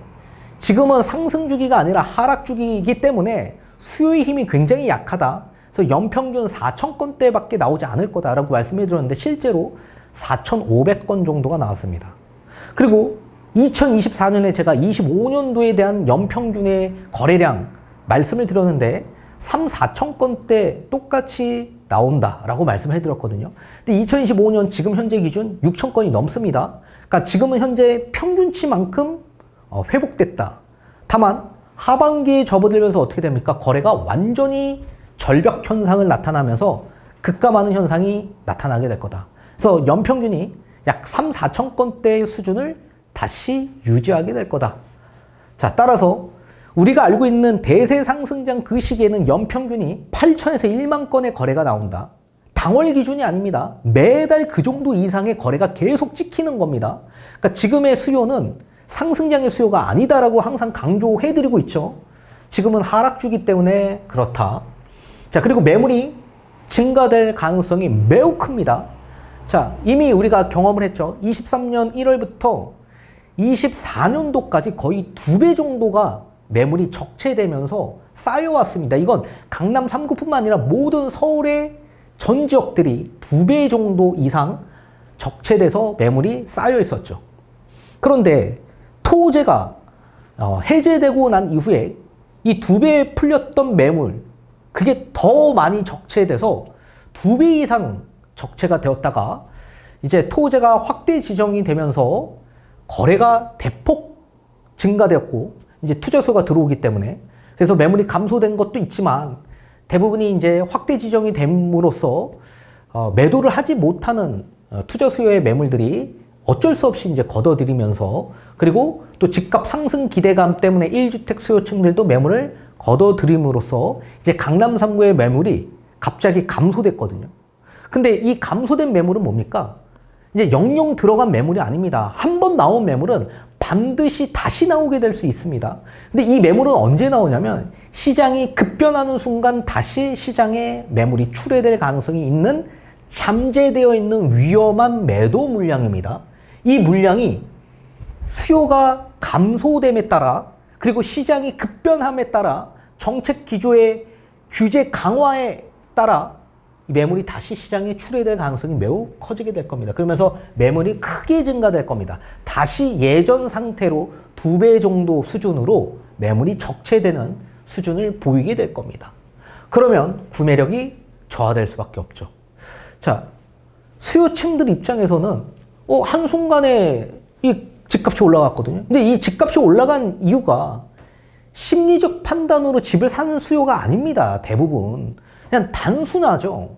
지금은 상승 주기가 아니라 하락 주기이기 때문에 수요의 힘이 굉장히 약하다. 그래서 연평균 4천 건대밖에 나오지 않을 거다라고 말씀해 드렸는데 실제로 4,500건 정도가 나왔습니다. 그리고 2024년에 제가 25년도에 대한 연평균의 거래량 말씀을 드렸는데 3, 4천 건대 똑같이 나온다라고 말씀해 드렸거든요. 근데 2025년 지금 현재 기준 6천 건이 넘습니다. 그러니까 지금은 현재 평균치만큼 회복됐다. 다만 하반기에 접어들면서 어떻게 됩니까? 거래가 완전히 절벽 현상을 나타나면서 급감하는 현상이 나타나게 될 거다. 그래서 연평균이 약 3, 4천 건대의 수준을 다시 유지하게 될 거다. 자, 따라서 우리가 알고 있는 대세 상승장 그 시기에는 연평균이 8천에서 1만 건의 거래가 나온다. 당월 기준이 아닙니다. 매달 그 정도 이상의 거래가 계속 찍히는 겁니다. 그러니까 지금의 수요는 상승장의 수요가 아니다라고 항상 강조해드리고 있죠. 지금은 하락주기 때문에 그렇다. 자, 그리고 매물이 증가될 가능성이 매우 큽니다. 자, 이미 우리가 경험을 했죠. 23년 1월부터 24년도까지 거의 2배 정도가 매물이 적체되면서 쌓여왔습니다. 이건 강남 3구뿐만 아니라 모든 서울의 전 지역들이 2배 정도 이상 적체돼서 매물이 쌓여 있었죠. 그런데 토제가 해제되고 난 이후에 이 2배 풀렸던 매물, 그게 더 많이 적체돼서 두 배 이상 적체가 되었다가 이제 토호제가 확대 지정이 되면서 거래가 대폭 증가되었고 이제 투자 수요가 들어오기 때문에 그래서 매물이 감소된 것도 있지만 대부분이 이제 확대 지정이 됨으로써 매도를 하지 못하는 투자 수요의 매물들이 어쩔 수 없이 이제 걷어들이면서 그리고 또 집값 상승 기대감 때문에 1주택 수요층들도 매물을 걷어들임으로써 이제 강남 3구의 매물이 갑자기 감소됐거든요. 근데 이 감소된 매물은 뭡니까? 이제 영영 들어간 매물이 아닙니다. 한 번 나온 매물은 반드시 다시 나오게 될 수 있습니다. 근데 이 매물은 언제 나오냐면 시장이 급변하는 순간 다시 시장에 매물이 출회될 가능성이 있는 잠재되어 있는 위험한 매도 물량입니다. 이 물량이 수요가 감소됨에 따라 그리고 시장이 급변함에 따라 정책 기조의 규제 강화에 따라 이 매물이 다시 시장에 출회될 가능성이 매우 커지게 될 겁니다. 그러면서 매물이 크게 증가될 겁니다. 다시 예전 상태로 2배 정도 수준으로 매물이 적체되는 수준을 보이게 될 겁니다. 그러면 구매력이 저하될 수밖에 없죠. 자, 수요층들 입장에서는 한순간에 이 집값이 올라갔거든요. 근데 이 집값이 올라간 이유가 심리적 판단으로 집을 사는 수요가 아닙니다. 대부분. 그냥 단순하죠.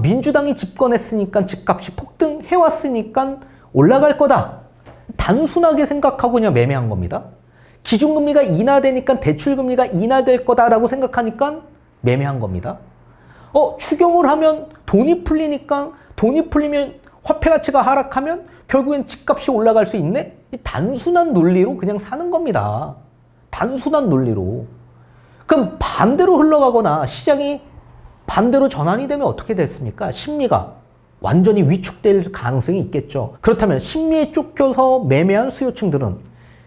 민주당이 집권했으니까 집값이 폭등해왔으니까 올라갈 거다. 단순하게 생각하고 그냥 매매한 겁니다. 기준금리가 인하되니까 대출금리가 인하될 거다라고 생각하니까 매매한 겁니다. 추경을 하면 돈이 풀리니까 돈이 풀리면 화폐 가치가 하락하면 결국엔 집값이 올라갈 수 있네? 이 단순한 논리로 그냥 사는 겁니다. 단순한 논리로. 그럼 반대로 흘러가거나 시장이 반대로 전환이 되면 어떻게 됐습니까? 심리가 완전히 위축될 가능성이 있겠죠. 그렇다면 심리에 쫓겨서 매매한 수요층들은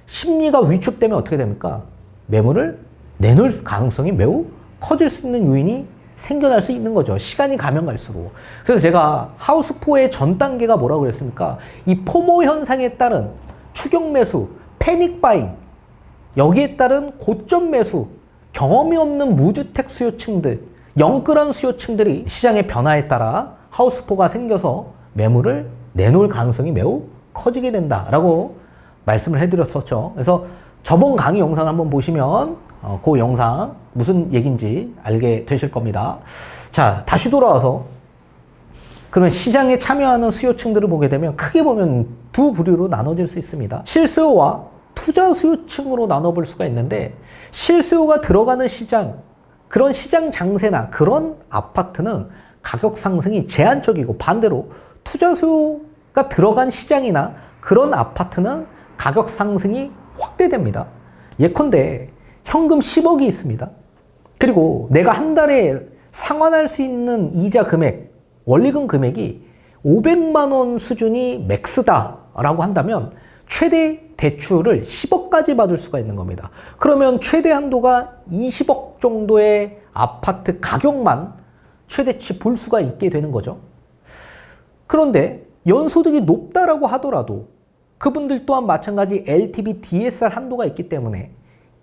심리가 위축되면 어떻게 됩니까? 매물을 내놓을 가능성이 매우 커질 수 있는 요인이 생겨날 수 있는 거죠. 시간이 가면 갈수록. 그래서 제가 하우스4의 전 단계가 뭐라고 그랬습니까? 이 포모 현상에 따른 추격 매수, 패닉 바잉, 여기에 따른 고점 매수, 경험이 없는 무주택 수요층들, 영끌한 수요층들이 시장의 변화에 따라 하우스4가 생겨서 매물을 내놓을 가능성이 매우 커지게 된다라고 말씀을 해드렸었죠. 그래서 저번 강의 영상을 한번 보시면 그 영상 무슨 얘기인지 알게 되실 겁니다. 자, 다시 돌아와서 그러면 시장에 참여하는 수요층들을 보게 되면 크게 보면 두 부류로 나눠질 수 있습니다. 실수요와 투자 수요층으로 나눠볼 수가 있는데 실수요가 들어가는 시장, 그런 시장 장세나 그런 아파트는 가격 상승이 제한적이고 반대로 투자 수요가 들어간 시장이나 그런 아파트는 가격 상승이 확대됩니다. 예컨대 현금 10억이 있습니다. 그리고 내가 한 달에 상환할 수 있는 이자 금액, 원리금 금액이 500만 원 수준이 맥스다라고 한다면 최대 대출을 10억까지 받을 수가 있는 겁니다. 그러면 최대 한도가 20억 정도의 아파트 가격만 최대치 볼 수가 있게 되는 거죠. 그런데 연소득이 높다라고 하더라도 그분들 또한 마찬가지 LTV, DSR 한도가 있기 때문에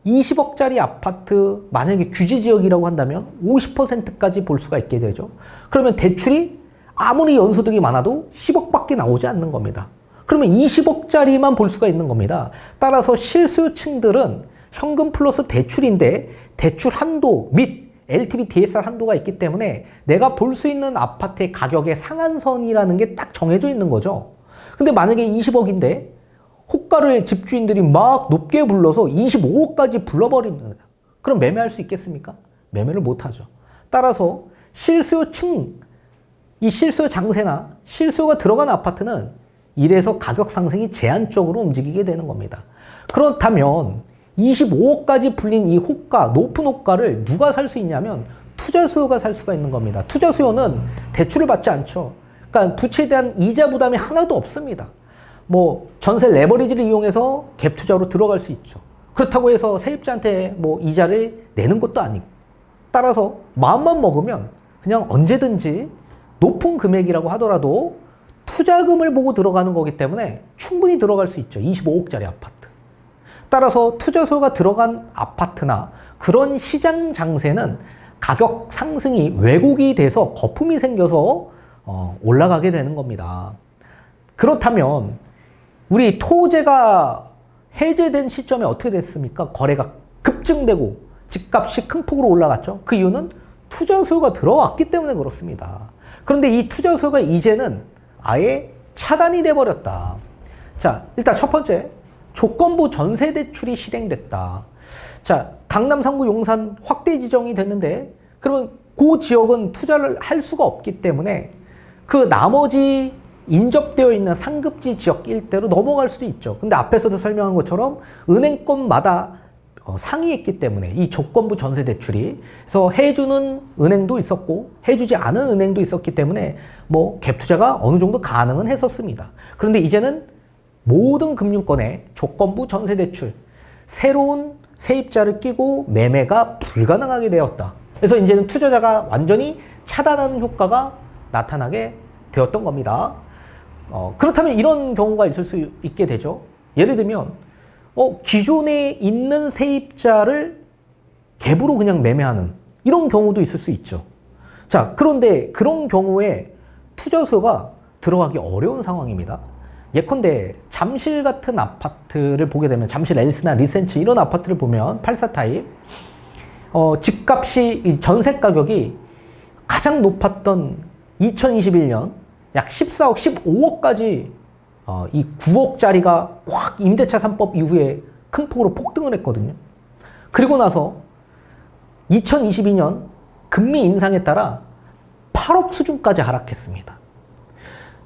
20억짜리 아파트 만약에 규제 지역이라고 한다면 50%까지 볼 수가 있게 되죠. 그러면 대출이 아무리 연소득이 많아도 10억밖에 나오지 않는 겁니다. 그러면 20억짜리만 볼 수가 있는 겁니다. 따라서 실수요층들은 현금 플러스 대출인데 대출 한도 및 LTV, DSR 한도가 있기 때문에 내가 볼 수 있는 아파트의 가격의 상한선이라는 게 딱 정해져 있는 거죠. 근데 만약에 20억인데 호가를 집주인들이 막 높게 불러서 25억까지 불러버리면 그럼 매매할 수 있겠습니까? 매매를 못하죠. 따라서 실수요층, 이 실수요 장세나 실수요가 들어간 아파트는 이래서 가격 상승이 제한적으로 움직이게 되는 겁니다. 그렇다면 25억까지 불린 이 호가, 높은 호가를 누가 살 수 있냐면 투자 수요가 살 수가 있는 겁니다. 투자 수요는 대출을 받지 않죠. 그러니까 부채에 대한 이자 부담이 하나도 없습니다. 뭐 전세 레버리지를 이용해서 갭 투자로 들어갈 수 있죠. 그렇다고 해서 세입자한테 뭐 이자를 내는 것도 아니고 따라서 마음만 먹으면 그냥 언제든지 높은 금액이라고 하더라도 투자금을 보고 들어가는 거기 때문에 충분히 들어갈 수 있죠. 25억짜리 아파트. 따라서 투자 수요가 들어간 아파트나 그런 시장 장세는 가격 상승이 왜곡이 돼서 거품이 생겨서 올라가게 되는 겁니다. 그렇다면 우리 토제가 해제된 시점에 어떻게 됐습니까? 거래가 급증되고 집값이 큰 폭으로 올라갔죠. 그 이유는 투자 수요가 들어왔기 때문에 그렇습니다. 그런데 이 투자 수요가 이제는 아예 차단이 돼버렸다. 자, 일단 첫 번째, 조건부 전세 대출이 실행됐다. 자, 강남, 상구, 용산 확대 지정이 됐는데 그러면 그 지역은 투자를 할 수가 없기 때문에 그 나머지 인접되어 있는 상급지 지역 일대로 넘어갈 수도 있죠. 근데 앞에서도 설명한 것처럼 은행권마다 상이했기 때문에 이 조건부 전세 대출이 그래서 해주는 은행도 있었고 해주지 않은 은행도 있었기 때문에 뭐 갭 투자가 어느 정도 가능은 했었습니다. 그런데 이제는 모든 금융권에 조건부 전세 대출 새로운 세입자를 끼고 매매가 불가능하게 되었다. 그래서 이제는 투자자가 완전히 차단하는 효과가 나타나게 되었던 겁니다. 그렇다면 이런 경우가 있을 수 있게 되죠. 예를 들면 기존에 있는 세입자를 갭으로 그냥 매매하는 이런 경우도 있을 수 있죠. 자, 그런데 그런 경우에 투자 수요가 들어가기 어려운 상황입니다. 예컨대 잠실 같은 아파트를 보게 되면 잠실 엘스나 리센치 이런 아파트를 보면 84 타입 집값이 전세 가격이 가장 높았던 2021년 약 14억, 15억까지 이 9억짜리가 확 임대차 3법 이후에 큰 폭으로 폭등을 했거든요. 그리고 나서 2022년 금리 인상에 따라 8억 수준까지 하락했습니다.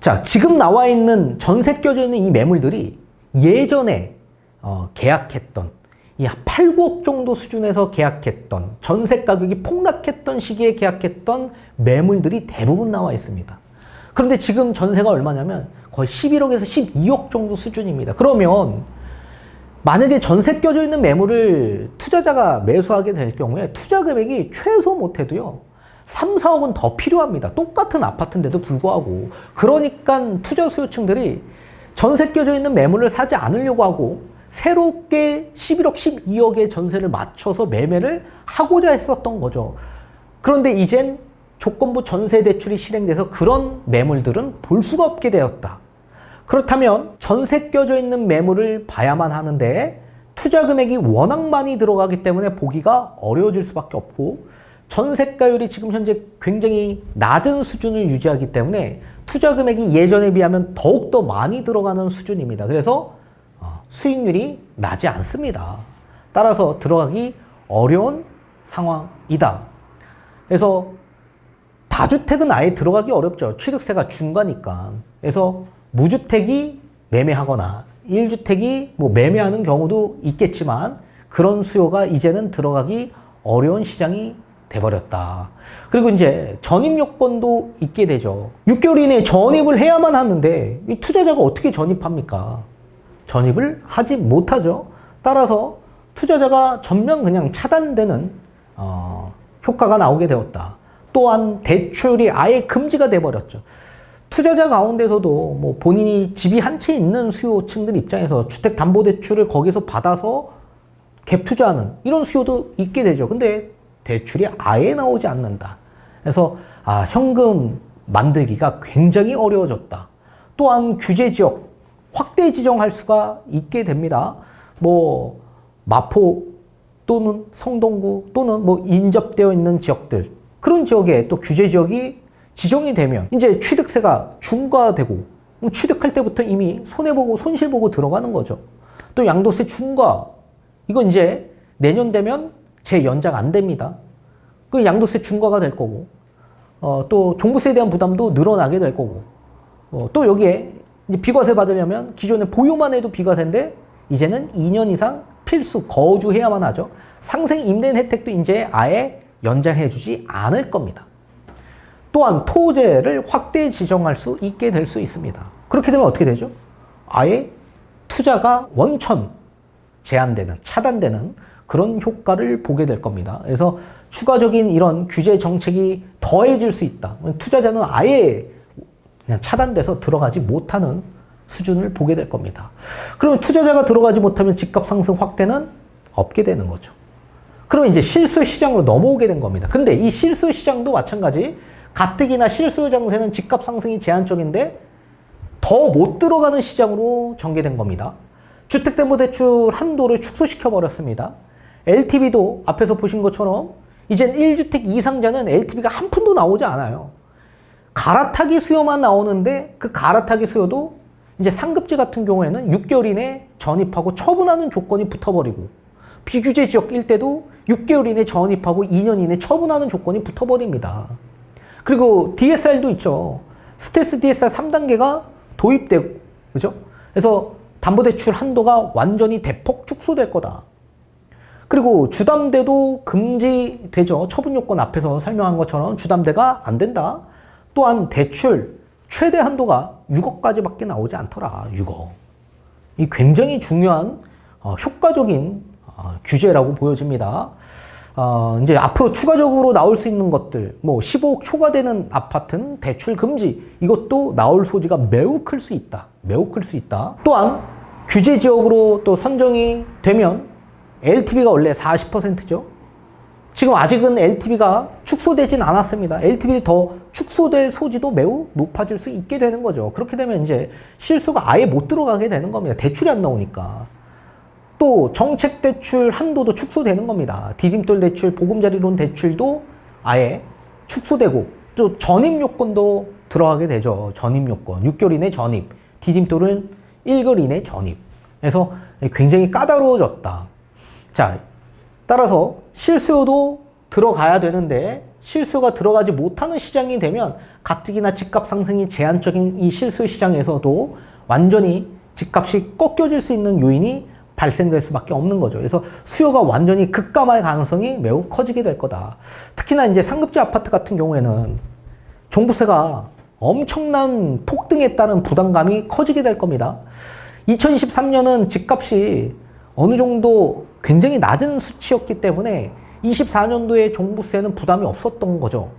자, 지금 나와 있는 전세 껴져 있는 이 매물들이 예전에 계약했던 이 8, 9억 정도 수준에서 계약했던 전세 가격이 폭락했던 시기에 계약했던 매물들이 대부분 나와 있습니다. 그런데 지금 전세가 얼마냐면 거의 11억에서 12억 정도 수준입니다. 그러면 만약에 전세 껴져 있는 매물을 투자자가 매수하게 될 경우에 투자 금액이 최소 못해도요 3, 4억은 더 필요합니다. 똑같은 아파트인데도 불구하고. 그러니까 투자 수요층들이 전세 껴져 있는 매물을 사지 않으려고 하고 새롭게 11억, 12억의 전세를 맞춰서 매매를 하고자 했었던 거죠. 그런데 이젠 조건부 전세 대출이 실행돼서 그런 매물들은 볼 수가 없게 되었다. 그렇다면 전세 껴져 있는 매물을 봐야만 하는데 투자 금액이 워낙 많이 들어가기 때문에 보기가 어려워질 수밖에 없고 전세가율이 지금 현재 굉장히 낮은 수준을 유지하기 때문에 투자 금액이 예전에 비하면 더욱더 많이 들어가는 수준입니다. 그래서 수익률이 나지 않습니다. 따라서 들어가기 어려운 상황이다. 그래서 다주택은 아예 들어가기 어렵죠. 취득세가 중과니까. 그래서 무주택이 매매하거나 1주택이 뭐 매매하는 경우도 있겠지만 그런 수요가 이제는 들어가기 어려운 시장이 돼버렸다. 그리고 이제 전입 요건도 있게 되죠. 6개월 이내에 전입을 해야만 하는데 이 투자자가 어떻게 전입합니까? 전입을 하지 못하죠. 따라서 투자자가 전면 그냥 차단되는 효과가 나오게 되었다. 또한 대출이 아예 금지가 돼버렸죠. 투자자 가운데서도 뭐 본인이 집이 한 채 있는 수요층들 입장에서 주택담보대출을 거기서 받아서 갭 투자하는 이런 수요도 있게 되죠. 근데 대출이 아예 나오지 않는다. 그래서 현금 만들기가 굉장히 어려워졌다. 또한 규제 지역 확대 지정할 수가 있게 됩니다. 뭐 마포 또는 성동구 또는 뭐 인접되어 있는 지역들 그런 지역에 또 규제 지역이 지정이 되면 이제 취득세가 중과되고 취득할 때부터 이미 손해보고 손실보고 들어가는 거죠. 또 양도세 중과 이건 이제 내년 되면 재연장 안 됩니다. 그 양도세 중과가 될 거고 또 종부세에 대한 부담도 늘어나게 될 거고 또 여기에 이제 비과세 받으려면 기존에 보유만 해도 비과세인데 이제는 2년 이상 필수 거주해야만 하죠. 상생 임대인 혜택도 이제 아예 연장해 주지 않을 겁니다. 또한 토지를 확대 지정할 수 있게 될 수 있습니다. 그렇게 되면 어떻게 되죠? 아예 투자가 원천 제한되는, 차단되는 그런 효과를 보게 될 겁니다. 그래서 추가적인 이런 규제 정책이 더해질 수 있다. 투자자는 아예 그냥 차단돼서 들어가지 못하는 수준을 보게 될 겁니다. 그러면 투자자가 들어가지 못하면 집값 상승 확대는 없게 되는 거죠. 그러면 이제 실수 시장으로 넘어오게 된 겁니다. 근데 이 실수 시장도 마찬가지 가뜩이나 실수 장세는 집값 상승이 제한적인데 더 못 들어가는 시장으로 전개된 겁니다. 주택담보대출 한도를 축소시켜 버렸습니다. LTV도 앞에서 보신 것처럼 이젠 1주택 이상자는 LTV가 한 푼도 나오지 않아요. 갈아타기 수요만 나오는데 그 갈아타기 수요도 이제 상급지 같은 경우에는 6개월 이내 전입하고 처분하는 조건이 붙어버리고 비규제 지역일 때도 6개월 이내 전입하고 2년 이내 처분하는 조건이 붙어버립니다. 그리고 DSR도 있죠. 스텔스 DSR 3단계가 도입되고, 그죠? 그래서 담보대출 한도가 완전히 대폭 축소될 거다. 그리고 주담대도 금지되죠. 처분 요건 앞에서 설명한 것처럼 주담대가 안 된다. 또한 대출 최대 한도가 6억까지밖에 나오지 않더라. 6억. 이 굉장히 중요한 효과적인 규제라고 보여집니다. 이제 앞으로 추가적으로 나올 수 있는 것들, 뭐 15억 초과되는 아파트는 대출 금지, 이것도 나올 소지가 매우 클 수 있다. 매우 클 수 있다. 또한 규제 지역으로 또 선정이 되면 LTV가 원래 40%죠. 지금 아직은 LTV가 축소되진 않았습니다. LTV 더 축소될 소지도 매우 높아질 수 있게 되는 거죠. 그렇게 되면 이제 실수가 아예 못 들어가게 되는 겁니다. 대출이 안 나오니까. 또 정책 대출 한도도 축소되는 겁니다. 디딤돌 대출, 보금자리론 대출도 아예 축소되고 또 전입 요건도 들어가게 되죠. 전입 요건. 6개월 이내 전입. 디딤돌은 1개월 이내 전입. 그래서 굉장히 까다로워졌다. 자, 따라서 실수요도 들어가야 되는데 실수요가 들어가지 못하는 시장이 되면 가뜩이나 집값 상승이 제한적인 이 실수 시장에서도 완전히 집값이 꺾여질 수 있는 요인이 발생될 수밖에 없는 거죠. 그래서 수요가 완전히 급감할 가능성이 매우 커지게 될 거다. 특히나 이제 상급지 아파트 같은 경우에는 종부세가 엄청난 폭등에 따른 부담감이 커지게 될 겁니다. 2023년은 집값이 어느 정도 굉장히 낮은 수치였기 때문에 24년도에 종부세는 부담이 없었던 거죠.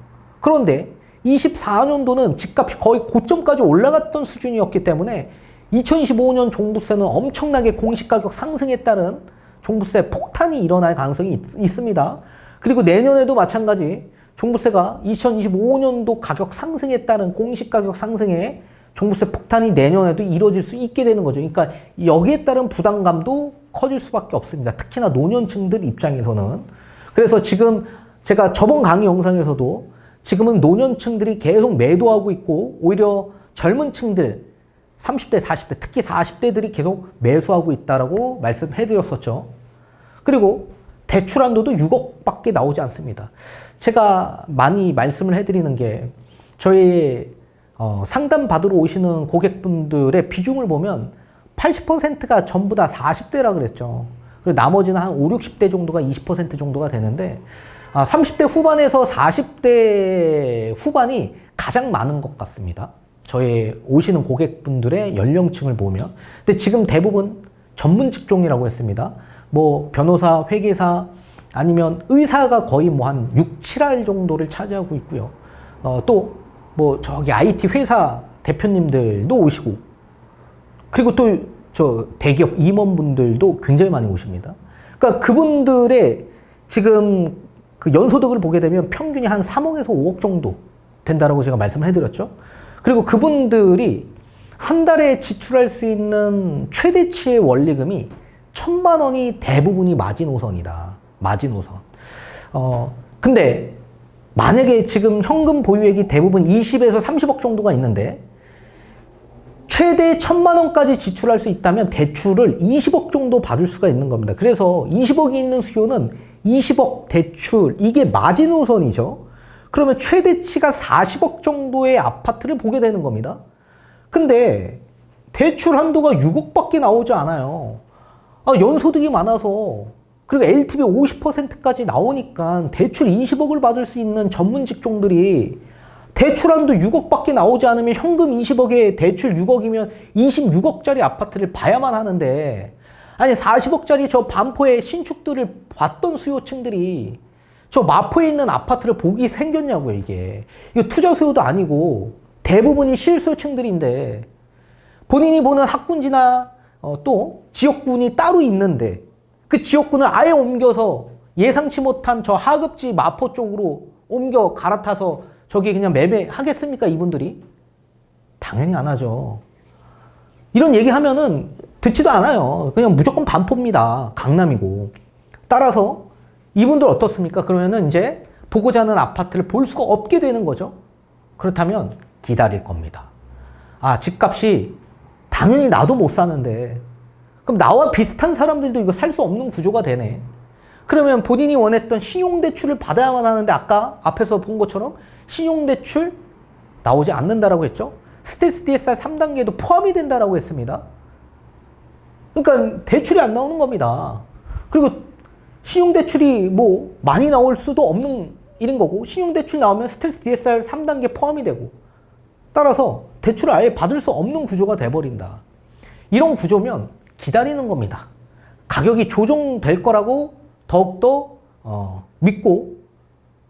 그런데 24년도는 집값이 거의 고점까지 올라갔던 수준이었기 때문에 2025년 종부세는 엄청나게 공시가격 상승에 따른 종부세 폭탄이 일어날 가능성이 있습니다. 그리고 내년에도 마찬가지 종부세가 2025년도 가격 상승에 따른 공시가격 상승에 종부세 폭탄이 내년에도 이루어질 수 있게 되는 거죠. 그러니까 여기에 따른 부담감도 커질 수밖에 없습니다. 특히나 노년층들 입장에서는. 그래서 지금 제가 저번 강의 영상에서도 지금은 노년층들이 계속 매도하고 있고 오히려 젊은 층들 30대, 40대, 특히 40대들이 계속 매수하고 있다라고 말씀해드렸었죠. 그리고 대출 한도도 6억밖에 나오지 않습니다. 제가 많이 말씀을 해드리는 게 저희 상담 받으러 오시는 고객분들의 비중을 보면 80%가 전부 다 40대라 그랬죠. 그리고 나머지는 한 5, 60대 정도가 20% 정도가 되는데 30대 후반에서 40대 후반이 가장 많은 것 같습니다. 저희 오시는 고객분들의 연령층을 보면. 근데 지금 대부분 전문 직종이라고 했습니다. 뭐 변호사, 회계사 아니면 의사가 거의 뭐 한 6, 7할 정도를 차지하고 있고요. 또 뭐 저기 IT 회사 대표님들도 오시고 그리고 또 저 대기업 임원분들도 굉장히 많이 오십니다. 그러니까 그분들의 지금 그 연소득을 보게 되면 평균이 한 3억에서 5억 정도 된다라고 제가 말씀을 해드렸죠. 그리고 그분들이 한 달에 지출할 수 있는 최대치의 원리금이 1,000만 원이 대부분이 마지노선이다. 마지노선. 근데 만약에 지금 현금 보유액이 대부분 20에서 30억 정도가 있는데 최대 1,000만 원까지 지출할 수 있다면 대출을 20억 정도 받을 수가 있는 겁니다. 그래서 20억이 있는 수요는 20억 대출, 이게 마지노선이죠. 그러면 최대치가 40억 정도의 아파트를 보게 되는 겁니다. 근데 대출 한도가 6억밖에 나오지 않아요. 연소득이 많아서 그리고 LTV 50%까지 나오니까 대출 20억을 받을 수 있는 전문 직종들이 대출 한도 6억밖에 나오지 않으면 현금 20억에 대출 6억이면 26억짜리 아파트를 봐야만 하는데 아니 40억짜리 저 반포의 신축들을 봤던 수요층들이 저 마포에 있는 아파트를 보기 생겼냐고요, 이게. 이거 투자 수요도 아니고 대부분이 실수요층들인데 본인이 보는 학군지나 또 지역군이 따로 있는데 그 지역군을 아예 옮겨서 예상치 못한 저 하급지 마포 쪽으로 옮겨 갈아타서 저기 그냥 매매하겠습니까, 이분들이? 당연히 안 하죠. 이런 얘기 하면은 듣지도 않아요. 그냥 무조건 반포입니다. 강남이고. 따라서 이분들 어떻습니까? 그러면은 이제 보고자 하는 아파트를 볼 수가 없게 되는 거죠. 그렇다면 기다릴 겁니다. 아, 집값이 당연히 나도 못 사는데 그럼 나와 비슷한 사람들도 이거 살 수 없는 구조가 되네. 그러면 본인이 원했던 신용대출을 받아야만 하는데 아까 앞에서 본 것처럼 신용대출 나오지 않는다라고 했죠. 스텔스 DSR 3단계도 포함이 된다라고 했습니다. 그러니까 대출이 안 나오는 겁니다. 그리고 신용대출이 뭐 많이 나올 수도 없는 일인 거고 신용대출 나오면 스텔스 DSR 3단계 포함이 되고 따라서 대출을 아예 받을 수 없는 구조가 돼버린다. 이런 구조면 기다리는 겁니다. 가격이 조정될 거라고 더욱더 믿고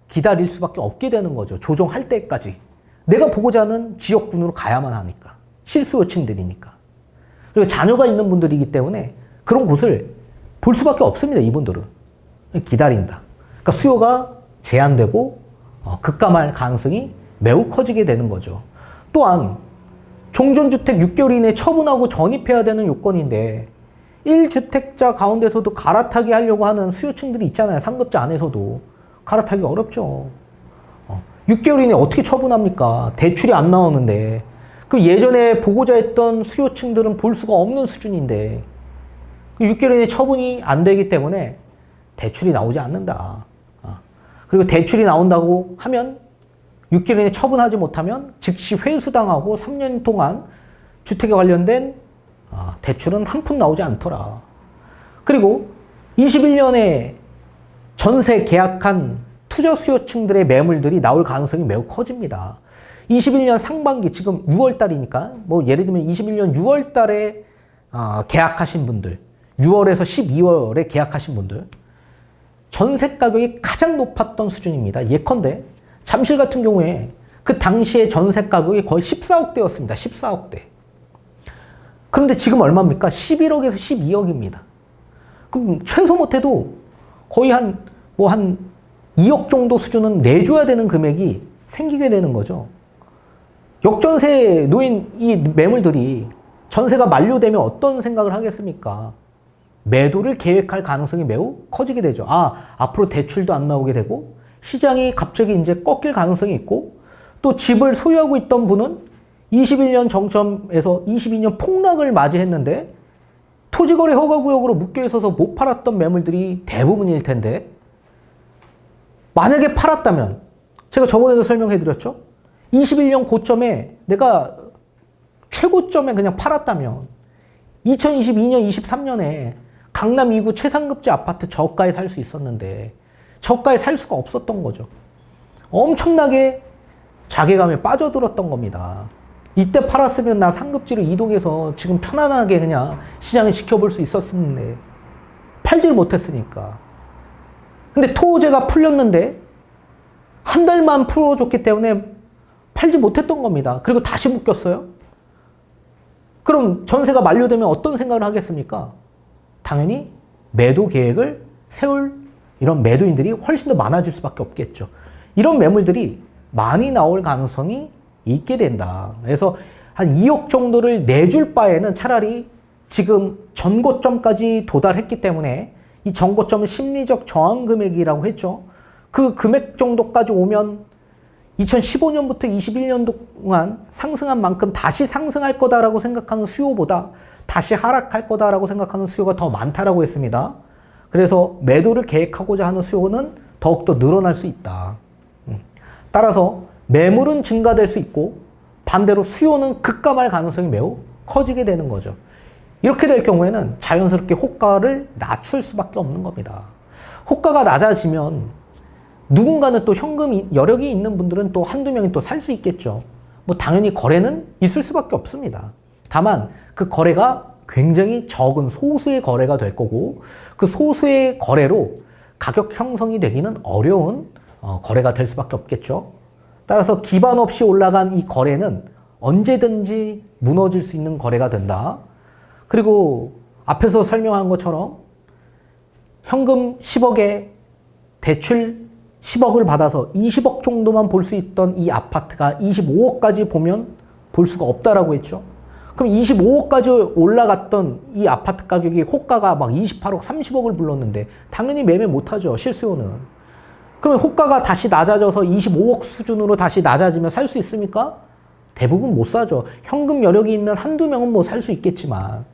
기다릴 수밖에 없게 되는 거죠. 조정할 때까지. 내가 보고자 하는 지역군으로 가야만 하니까. 실수요층들이니까. 그리고 자녀가 있는 분들이기 때문에 그런 곳을 볼 수밖에 없습니다. 이분들은. 기다린다. 그러니까 수요가 제한되고 급감할 가능성이 매우 커지게 되는 거죠. 또한 종전주택 6개월 이내에 처분하고 전입해야 되는 요건인데 1주택자 가운데서도 갈아타기 하려고 하는 수요층들이 있잖아요. 상급자 안에서도. 갈아타기 어렵죠. 6개월 이내에 어떻게 처분합니까? 대출이 안 나오는데. 그 예전에 보고자 했던 수요층들은 볼 수가 없는 수준인데 6개월 이내에 처분이 안 되기 때문에 대출이 나오지 않는다. 그리고 대출이 나온다고 하면 6개월 이내에 처분하지 못하면 즉시 회수당하고 3년 동안 주택에 관련된 대출은 한 푼 나오지 않더라. 그리고 21년에 전세 계약한 투자 수요층들의 매물들이 나올 가능성이 매우 커집니다. 21년 상반기 지금 6월 달이니까 뭐 예를 들면 21년 6월 달에 계약하신 분들 6월에서 12월에 계약하신 분들 전세 가격이 가장 높았던 수준입니다. 예컨대 잠실 같은 경우에 그 당시에 전세 가격이 거의 14억대였습니다. 14억대. 그런데 지금 얼마입니까? 11억에서 12억입니다. 그럼 최소 못해도 거의 한 2억 정도 수준은 내줘야 되는 금액이 생기게 되는 거죠. 역전세에 놓인 이 매물들이 전세가 만료되면 어떤 생각을 하겠습니까? 매도를 계획할 가능성이 매우 커지게 되죠. 앞으로 대출도 안 나오게 되고 시장이 갑자기 이제 꺾일 가능성이 있고 또 집을 소유하고 있던 분은 21년 정점에서 22년 폭락을 맞이했는데 토지거래 허가구역으로 묶여 있어서 못 팔았던 매물들이 대부분일 텐데 만약에 팔았다면 제가 저번에도 설명해드렸죠. 21년 고점에 내가 최고점에 그냥 팔았다면 2022년, 23년에 강남 2구 최상급지 아파트 저가에 살 수 있었는데 저가에 살 수가 없었던 거죠. 엄청나게 자괴감에 빠져들었던 겁니다. 이때 팔았으면 나 상급지로 이동해서 지금 편안하게 그냥 시장을 지켜볼 수 있었는데 팔지를 못했으니까. 근데 토지가 풀렸는데 한 달만 풀어줬기 때문에 팔지 못했던 겁니다. 그리고 다시 묶였어요. 그럼 전세가 만료되면 어떤 생각을 하겠습니까? 당연히 매도 계획을 세울 이런 매도인들이 훨씬 더 많아질 수밖에 없겠죠. 이런 매물들이 많이 나올 가능성이 있게 된다. 그래서 한 2억 정도를 내줄 바에는 차라리 지금 전고점까지 도달했기 때문에 이 전고점은 심리적 저항 금액이라고 했죠. 그 금액 정도까지 오면 2015년부터 21년 동안 상승한 만큼 다시 상승할 거다라고 생각하는 수요보다 다시 하락할 거다라고 생각하는 수요가 더 많다라고 했습니다. 그래서 매도를 계획하고자 하는 수요는 더욱더 늘어날 수 있다. 따라서 매물은 증가될 수 있고 반대로 수요는 급감할 가능성이 매우 커지게 되는 거죠. 이렇게 될 경우에는 자연스럽게 호가를 낮출 수밖에 없는 겁니다. 호가가 낮아지면 누군가는 또 현금 여력이 있는 분들은 또 한두 명이 또 살 수 있겠죠. 뭐 당연히 거래는 있을 수밖에 없습니다. 다만 그 거래가 굉장히 적은 소수의 거래가 될 거고 그 소수의 거래로 가격 형성이 되기는 어려운 거래가 될 수밖에 없겠죠. 따라서 기반 없이 올라간 이 거래는 언제든지 무너질 수 있는 거래가 된다. 그리고 앞에서 설명한 것처럼 현금 10억에 대출 10억을 받아서 20억 정도만 볼 수 있던 이 아파트가 25억까지 보면 볼 수가 없다라고 했죠. 그럼 25억까지 올라갔던 이 아파트 가격이 호가가 막 28억, 30억을 불렀는데 당연히 매매 못하죠, 실수요는. 그러면 호가가 다시 낮아져서 25억 수준으로 다시 낮아지면 살 수 있습니까? 대부분 못 사죠. 현금 여력이 있는 한두 명은 뭐 살 수 있겠지만.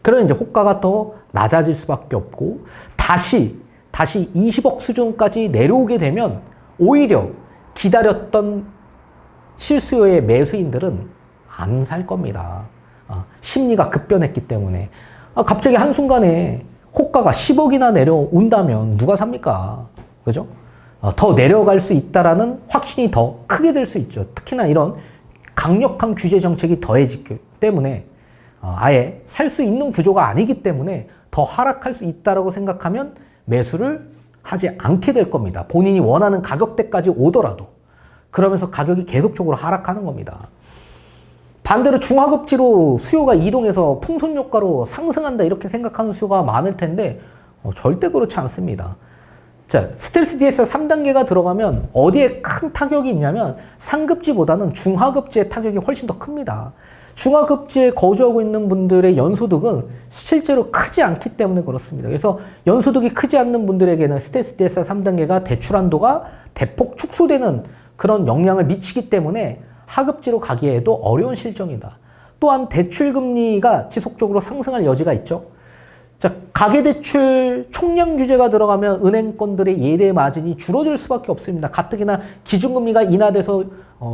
그러면 이제 호가가 더 낮아질 수밖에 없고 다시 20억 수준까지 내려오게 되면 오히려 기다렸던 실수요의 매수인들은 안 살 겁니다. 심리가 급변했기 때문에. 갑자기 한순간에 호가가 10억이나 내려온다면 누가 삽니까? 그죠? 더 내려갈 수 있다라는 확신이 더 크게 될 수 있죠. 특히나 이런 강력한 규제 정책이 더해지기 때문에 아예 살 수 있는 구조가 아니기 때문에 더 하락할 수 있다라고 생각하면 매수를 하지 않게 될 겁니다. 본인이 원하는 가격대까지 오더라도. 그러면서 가격이 계속적으로 하락하는 겁니다. 반대로 중하급지로 수요가 이동해서 풍선 효과로 상승한다 이렇게 생각하는 수요가 많을 텐데 절대 그렇지 않습니다. 자, 스텔스 DS 3단계가 들어가면 어디에 큰 타격이 있냐면 상급지보다는 중하급지의 타격이 훨씬 더 큽니다. 중하급지에 거주하고 있는 분들의 연소득은 실제로 크지 않기 때문에 그렇습니다. 그래서 연소득이 크지 않는 분들에게는 스텔스 DS 3단계가 대출 한도가 대폭 축소되는 그런 영향을 미치기 때문에 하급지로 가기에도 어려운 실정이다. 또한 대출 금리가 지속적으로 상승할 여지가 있죠. 자, 가계대출 총량 규제가 들어가면 은행권들의 예대 마진이 줄어들 수밖에 없습니다. 가뜩이나 기준금리가 인하돼서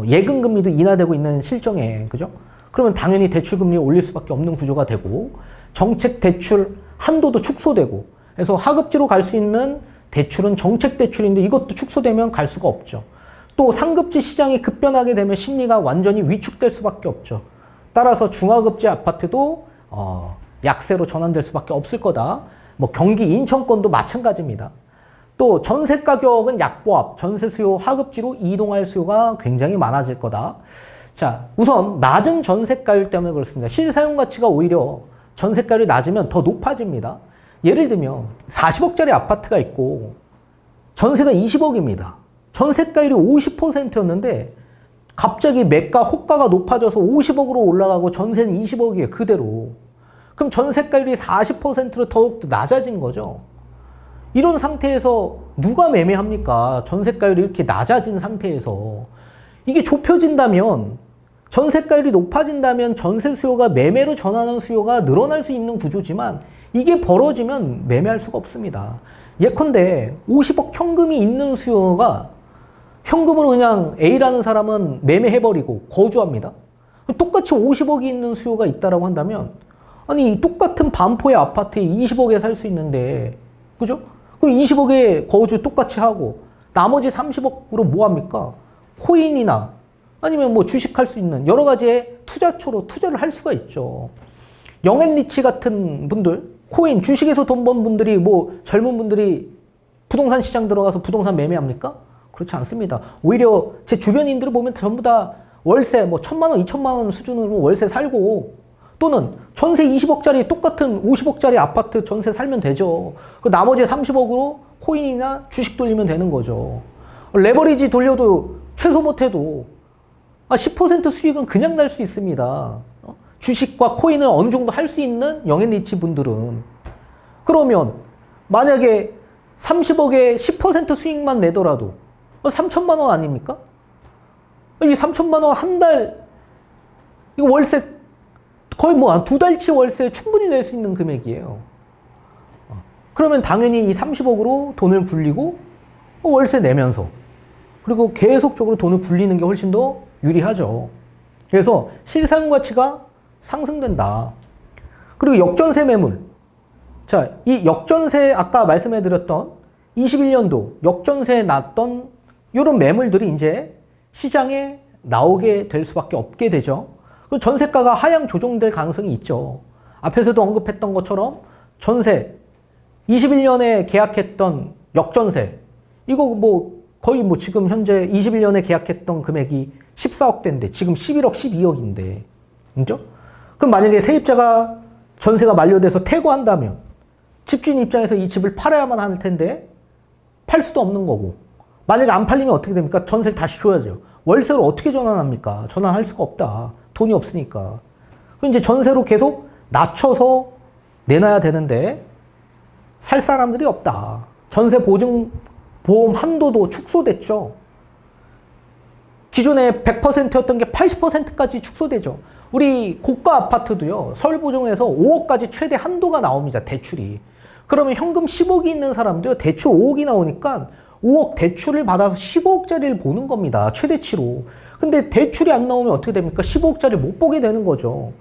예금금리도 인하되고 있는 실정에, 그죠? 그러면 당연히 대출금리 올릴 수밖에 없는 구조가 되고 정책 대출 한도도 축소되고 그래서 하급지로 갈 수 있는 대출은 정책 대출인데 이것도 축소되면 갈 수가 없죠. 또 상급지 시장이 급변하게 되면 심리가 완전히 위축될 수밖에 없죠. 따라서 중하급지 아파트도 약세로 전환될 수밖에 없을 거다. 뭐 경기 인천권도 마찬가지입니다. 또 전세 가격은 약보합, 전세 수요 하급지로 이동할 수요가 굉장히 많아질 거다. 자, 우선 낮은 전세가율 때문에 그렇습니다. 실사용 가치가 오히려 전세가율이 낮으면 더 높아집니다. 예를 들면 40억짜리 아파트가 있고 전세가 20억입니다. 전세가율이 50%였는데 갑자기 매가 호가가 높아져서 50억으로 올라가고 전세는 20억이에요. 그대로. 그럼 전세가율이 40%로 더욱 낮아진 거죠. 이런 상태에서 누가 매매합니까? 전세가율이 이렇게 낮아진 상태에서. 이게 좁혀진다면 전세가율이 높아진다면 전세 수요가 매매로 전환하는 수요가 늘어날 수 있는 구조지만 이게 벌어지면 매매할 수가 없습니다. 예컨대 50억 현금이 있는 수요가 현금으로 그냥 A라는 사람은 매매해버리고 거주합니다. 똑같이 50억이 있는 수요가 있다라고 한다면 아니 똑같은 반포의 아파트에 20억에 살 수 있는데 그죠? 그럼 20억에 거주 똑같이 하고 나머지 30억으로 뭐 합니까? 코인이나 아니면 뭐 주식할 수 있는 여러 가지의 투자처로 투자를 할 수가 있죠. 영앤리치 같은 분들, 코인, 주식에서 돈 번 분들이 뭐 젊은 분들이 부동산 시장 들어가서 부동산 매매합니까? 그렇지 않습니다. 오히려 제 주변인들을 보면 전부 다 월세 뭐 1,000만 원, 2,000만 원 수준으로 월세 살고 또는 전세 20억짜리 똑같은 50억짜리 아파트 전세 살면 되죠. 그 나머지 30억으로 코인이나 주식 돌리면 되는 거죠. 레버리지 돌려도 최소 못해도 10% 수익은 그냥 날 수 있습니다. 주식과 코인을 어느 정도 할 수 있는 영앤리치 분들은. 그러면 만약에 30억에 10% 수익만 내더라도 3천만 원 아닙니까? 이 3천만 원 한 달 이거 월세 거의 뭐 한 2달치 월세 충분히 낼 수 있는 금액이에요. 그러면 당연히 이 30억으로 돈을 굴리고 월세 내면서 그리고 계속적으로 돈을 굴리는 게 훨씬 더 유리하죠. 그래서 실사용 가치가 상승된다. 그리고 역전세 매물. 자, 이 역전세 아까 말씀해드렸던 21년도 역전세 났던 이런 매물들이 이제 시장에 나오게 될 수밖에 없게 되죠. 그리고 전세가가 하향 조정될 가능성이 있죠. 앞에서도 언급했던 것처럼 전세 21년에 계약했던 역전세 이거 뭐 거의 뭐 지금 현재 21년에 계약했던 금액이 14억대인데 지금 11억, 12억인데 그죠? 그럼 만약에 세입자가 전세가 만료돼서 퇴거한다면 집주인 입장에서 이 집을 팔아야만 할 텐데 팔 수도 없는 거고. 만약에 안 팔리면 어떻게 됩니까? 전세를 다시 줘야죠. 월세로 어떻게 전환합니까? 전환할 수가 없다. 돈이 없으니까. 그럼 이제 전세로 계속 낮춰서 내놔야 되는데 살 사람들이 없다. 전세 보증보험 한도도 축소됐죠. 기존에 100%였던 게 80%까지 축소되죠. 우리 고가 아파트도요. 서울보증에서 5억까지 최대 한도가 나옵니다. 대출이. 그러면 현금 10억이 있는 사람도요. 대출 5억이 나오니까 5억 대출을 받아서 15억짜리를 보는 겁니다. 최대치로. 근데 대출이 안 나오면 어떻게 됩니까? 15억짜리 못 보게 되는 거죠.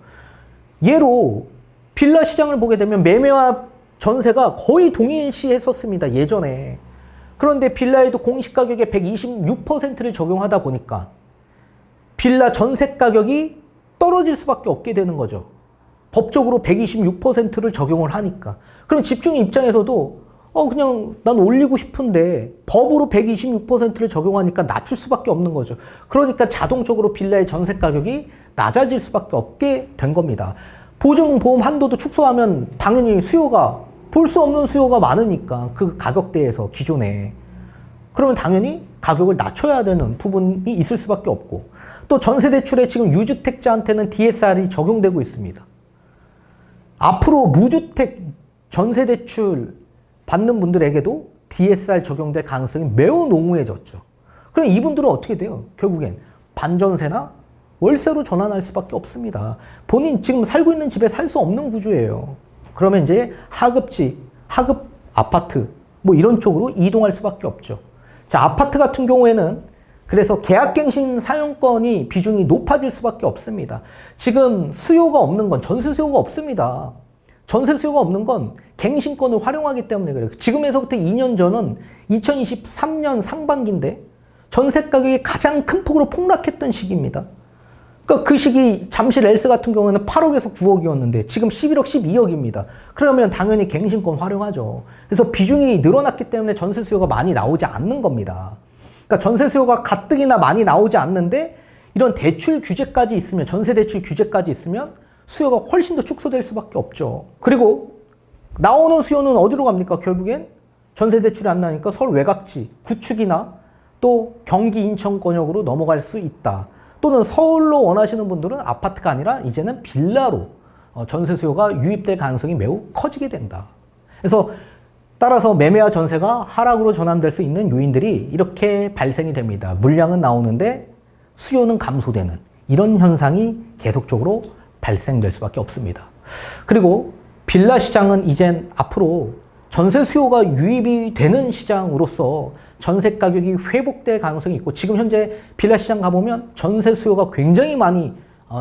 예로 빌라 시장을 보게 되면 매매와 전세가 거의 동일시했었습니다. 예전에. 그런데 빌라에도 공시가격의 126%를 적용하다 보니까 빌라 전세 가격이 떨어질 수밖에 없게 되는 거죠. 법적으로 126%를 적용을 하니까. 그럼 집주인 입장에서도 그냥 난 올리고 싶은데 법으로 126%를 적용하니까 낮출 수밖에 없는 거죠. 그러니까 자동적으로 빌라의 전세 가격이 낮아질 수밖에 없게 된 겁니다. 보증보험 한도도 축소하면 당연히 볼 수 없는 수요가 많으니까 그 가격대에서 기존에. 그러면 당연히 가격을 낮춰야 되는 부분이 있을 수밖에 없고, 또 전세대출에 지금 유주택자한테는 DSR이 적용되고 있습니다. 앞으로 무주택 전세대출 받는 분들에게도 DSR 적용될 가능성이 매우 농후해졌죠. 그럼 이분들은 어떻게 돼요? 결국엔 반전세나 월세로 전환할 수밖에 없습니다. 본인 지금 살고 있는 집에 살 수 없는 구조예요. 그러면 이제 하급지, 하급 아파트 뭐 이런 쪽으로 이동할 수밖에 없죠. 자, 아파트 같은 경우에는 그래서 계약갱신 사용권이 비중이 높아질 수밖에 없습니다. 지금 수요가 없는 건 전세 수요가 없습니다. 전세 수요가 없는 건 갱신권을 활용하기 때문에 그래요. 지금에서부터 2년 전은 2023년 상반기인데 전세 가격이 가장 큰 폭으로 폭락했던 시기입니다. 그러니까 그 시기 잠실 렐스 같은 경우에는 8억에서 9억이었는데 지금 11억, 12억입니다. 그러면 당연히 갱신권 활용하죠. 그래서 비중이 늘어났기 때문에 전세 수요가 많이 나오지 않는 겁니다. 그러니까 전세 수요가 가뜩이나 많이 나오지 않는데 이런 대출 규제까지 있으면, 전세 대출 규제까지 있으면 수요가 훨씬 더 축소될 수밖에 없죠. 그리고 나오는 수요는 어디로 갑니까? 결국엔 전세 대출이 안 나니까 서울 외곽지, 구축이나 또 경기 인천권역으로 넘어갈 수 있다. 또는 서울로 원하시는 분들은 아파트가 아니라 이제는 빌라로 전세 수요가 유입될 가능성이 매우 커지게 된다. 그래서 따라서 매매와 전세가 하락으로 전환될 수 있는 요인들이 이렇게 발생이 됩니다. 물량은 나오는데 수요는 감소되는 이런 현상이 계속적으로 발생될 수밖에 없습니다. 그리고 빌라 시장은 이젠 앞으로 전세 수요가 유입이 되는 시장으로서 전세 가격이 회복될 가능성이 있고, 지금 현재 빌라 시장 가보면 전세 수요가 굉장히 많이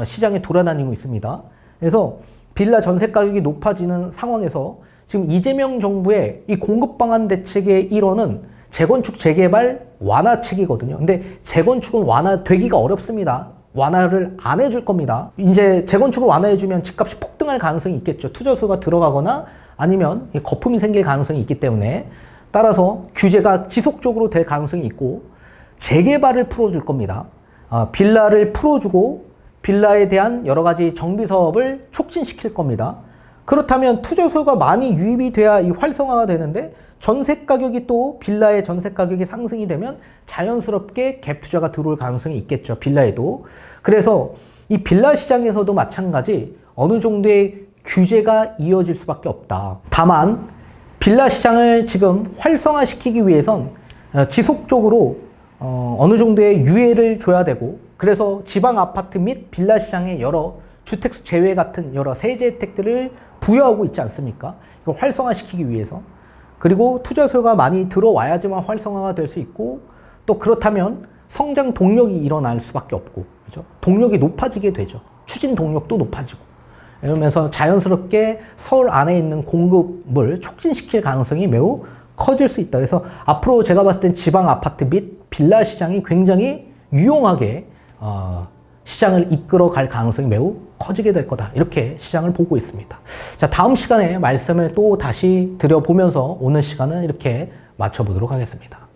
시장에 돌아다니고 있습니다. 그래서 빌라 전세 가격이 높아지는 상황에서 지금 이재명 정부의 이 공급 방안 대책의 일원은 재건축 재개발 완화책이거든요. 근데 재건축은 완화되기가 어렵습니다. 완화를 안 해줄 겁니다. 이제 재건축을 완화해주면 집값이 폭등할 가능성이 있겠죠. 투자수가 들어가거나 아니면 거품이 생길 가능성이 있기 때문에, 따라서 규제가 지속적으로 될 가능성이 있고, 재개발을 풀어줄 겁니다. 빌라를 풀어주고 빌라에 대한 여러 가지 정비 사업을 촉진시킬 겁니다. 그렇다면 투자수요가 많이 유입이 돼야 이 활성화가 되는데, 전세 가격이 또 빌라의 전세 가격이 상승이 되면 자연스럽게 갭 투자가 들어올 가능성이 있겠죠. 빌라에도. 그래서 이 빌라 시장에서도 마찬가지 어느 정도의 규제가 이어질 수밖에 없다. 다만 빌라 시장을 지금 활성화시키기 위해선 지속적으로 어느 정도의 유예를 줘야 되고, 그래서 지방 아파트 및 빌라 시장의 여러 주택수 제외 같은 여러 세제 혜택들을 부여하고 있지 않습니까? 이걸 활성화시키기 위해서. 그리고 투자 수요가 많이 들어와야지만 활성화가 될 수 있고, 또 그렇다면 성장 동력이 일어날 수밖에 없고, 그죠? 동력이 높아지게 되죠. 추진 동력도 높아지고. 이러면서 자연스럽게 서울 안에 있는 공급을 촉진시킬 가능성이 매우 커질 수 있다. 그래서 앞으로 제가 봤을 땐 지방 아파트 및 빌라 시장이 굉장히 유용하게 시장을 이끌어 갈 가능성이 매우 커지게 될 거다. 이렇게 시장을 보고 있습니다. 자, 다음 시간에 말씀을 또 다시 드려보면서 오늘 시간은 이렇게 마쳐보도록 하겠습니다.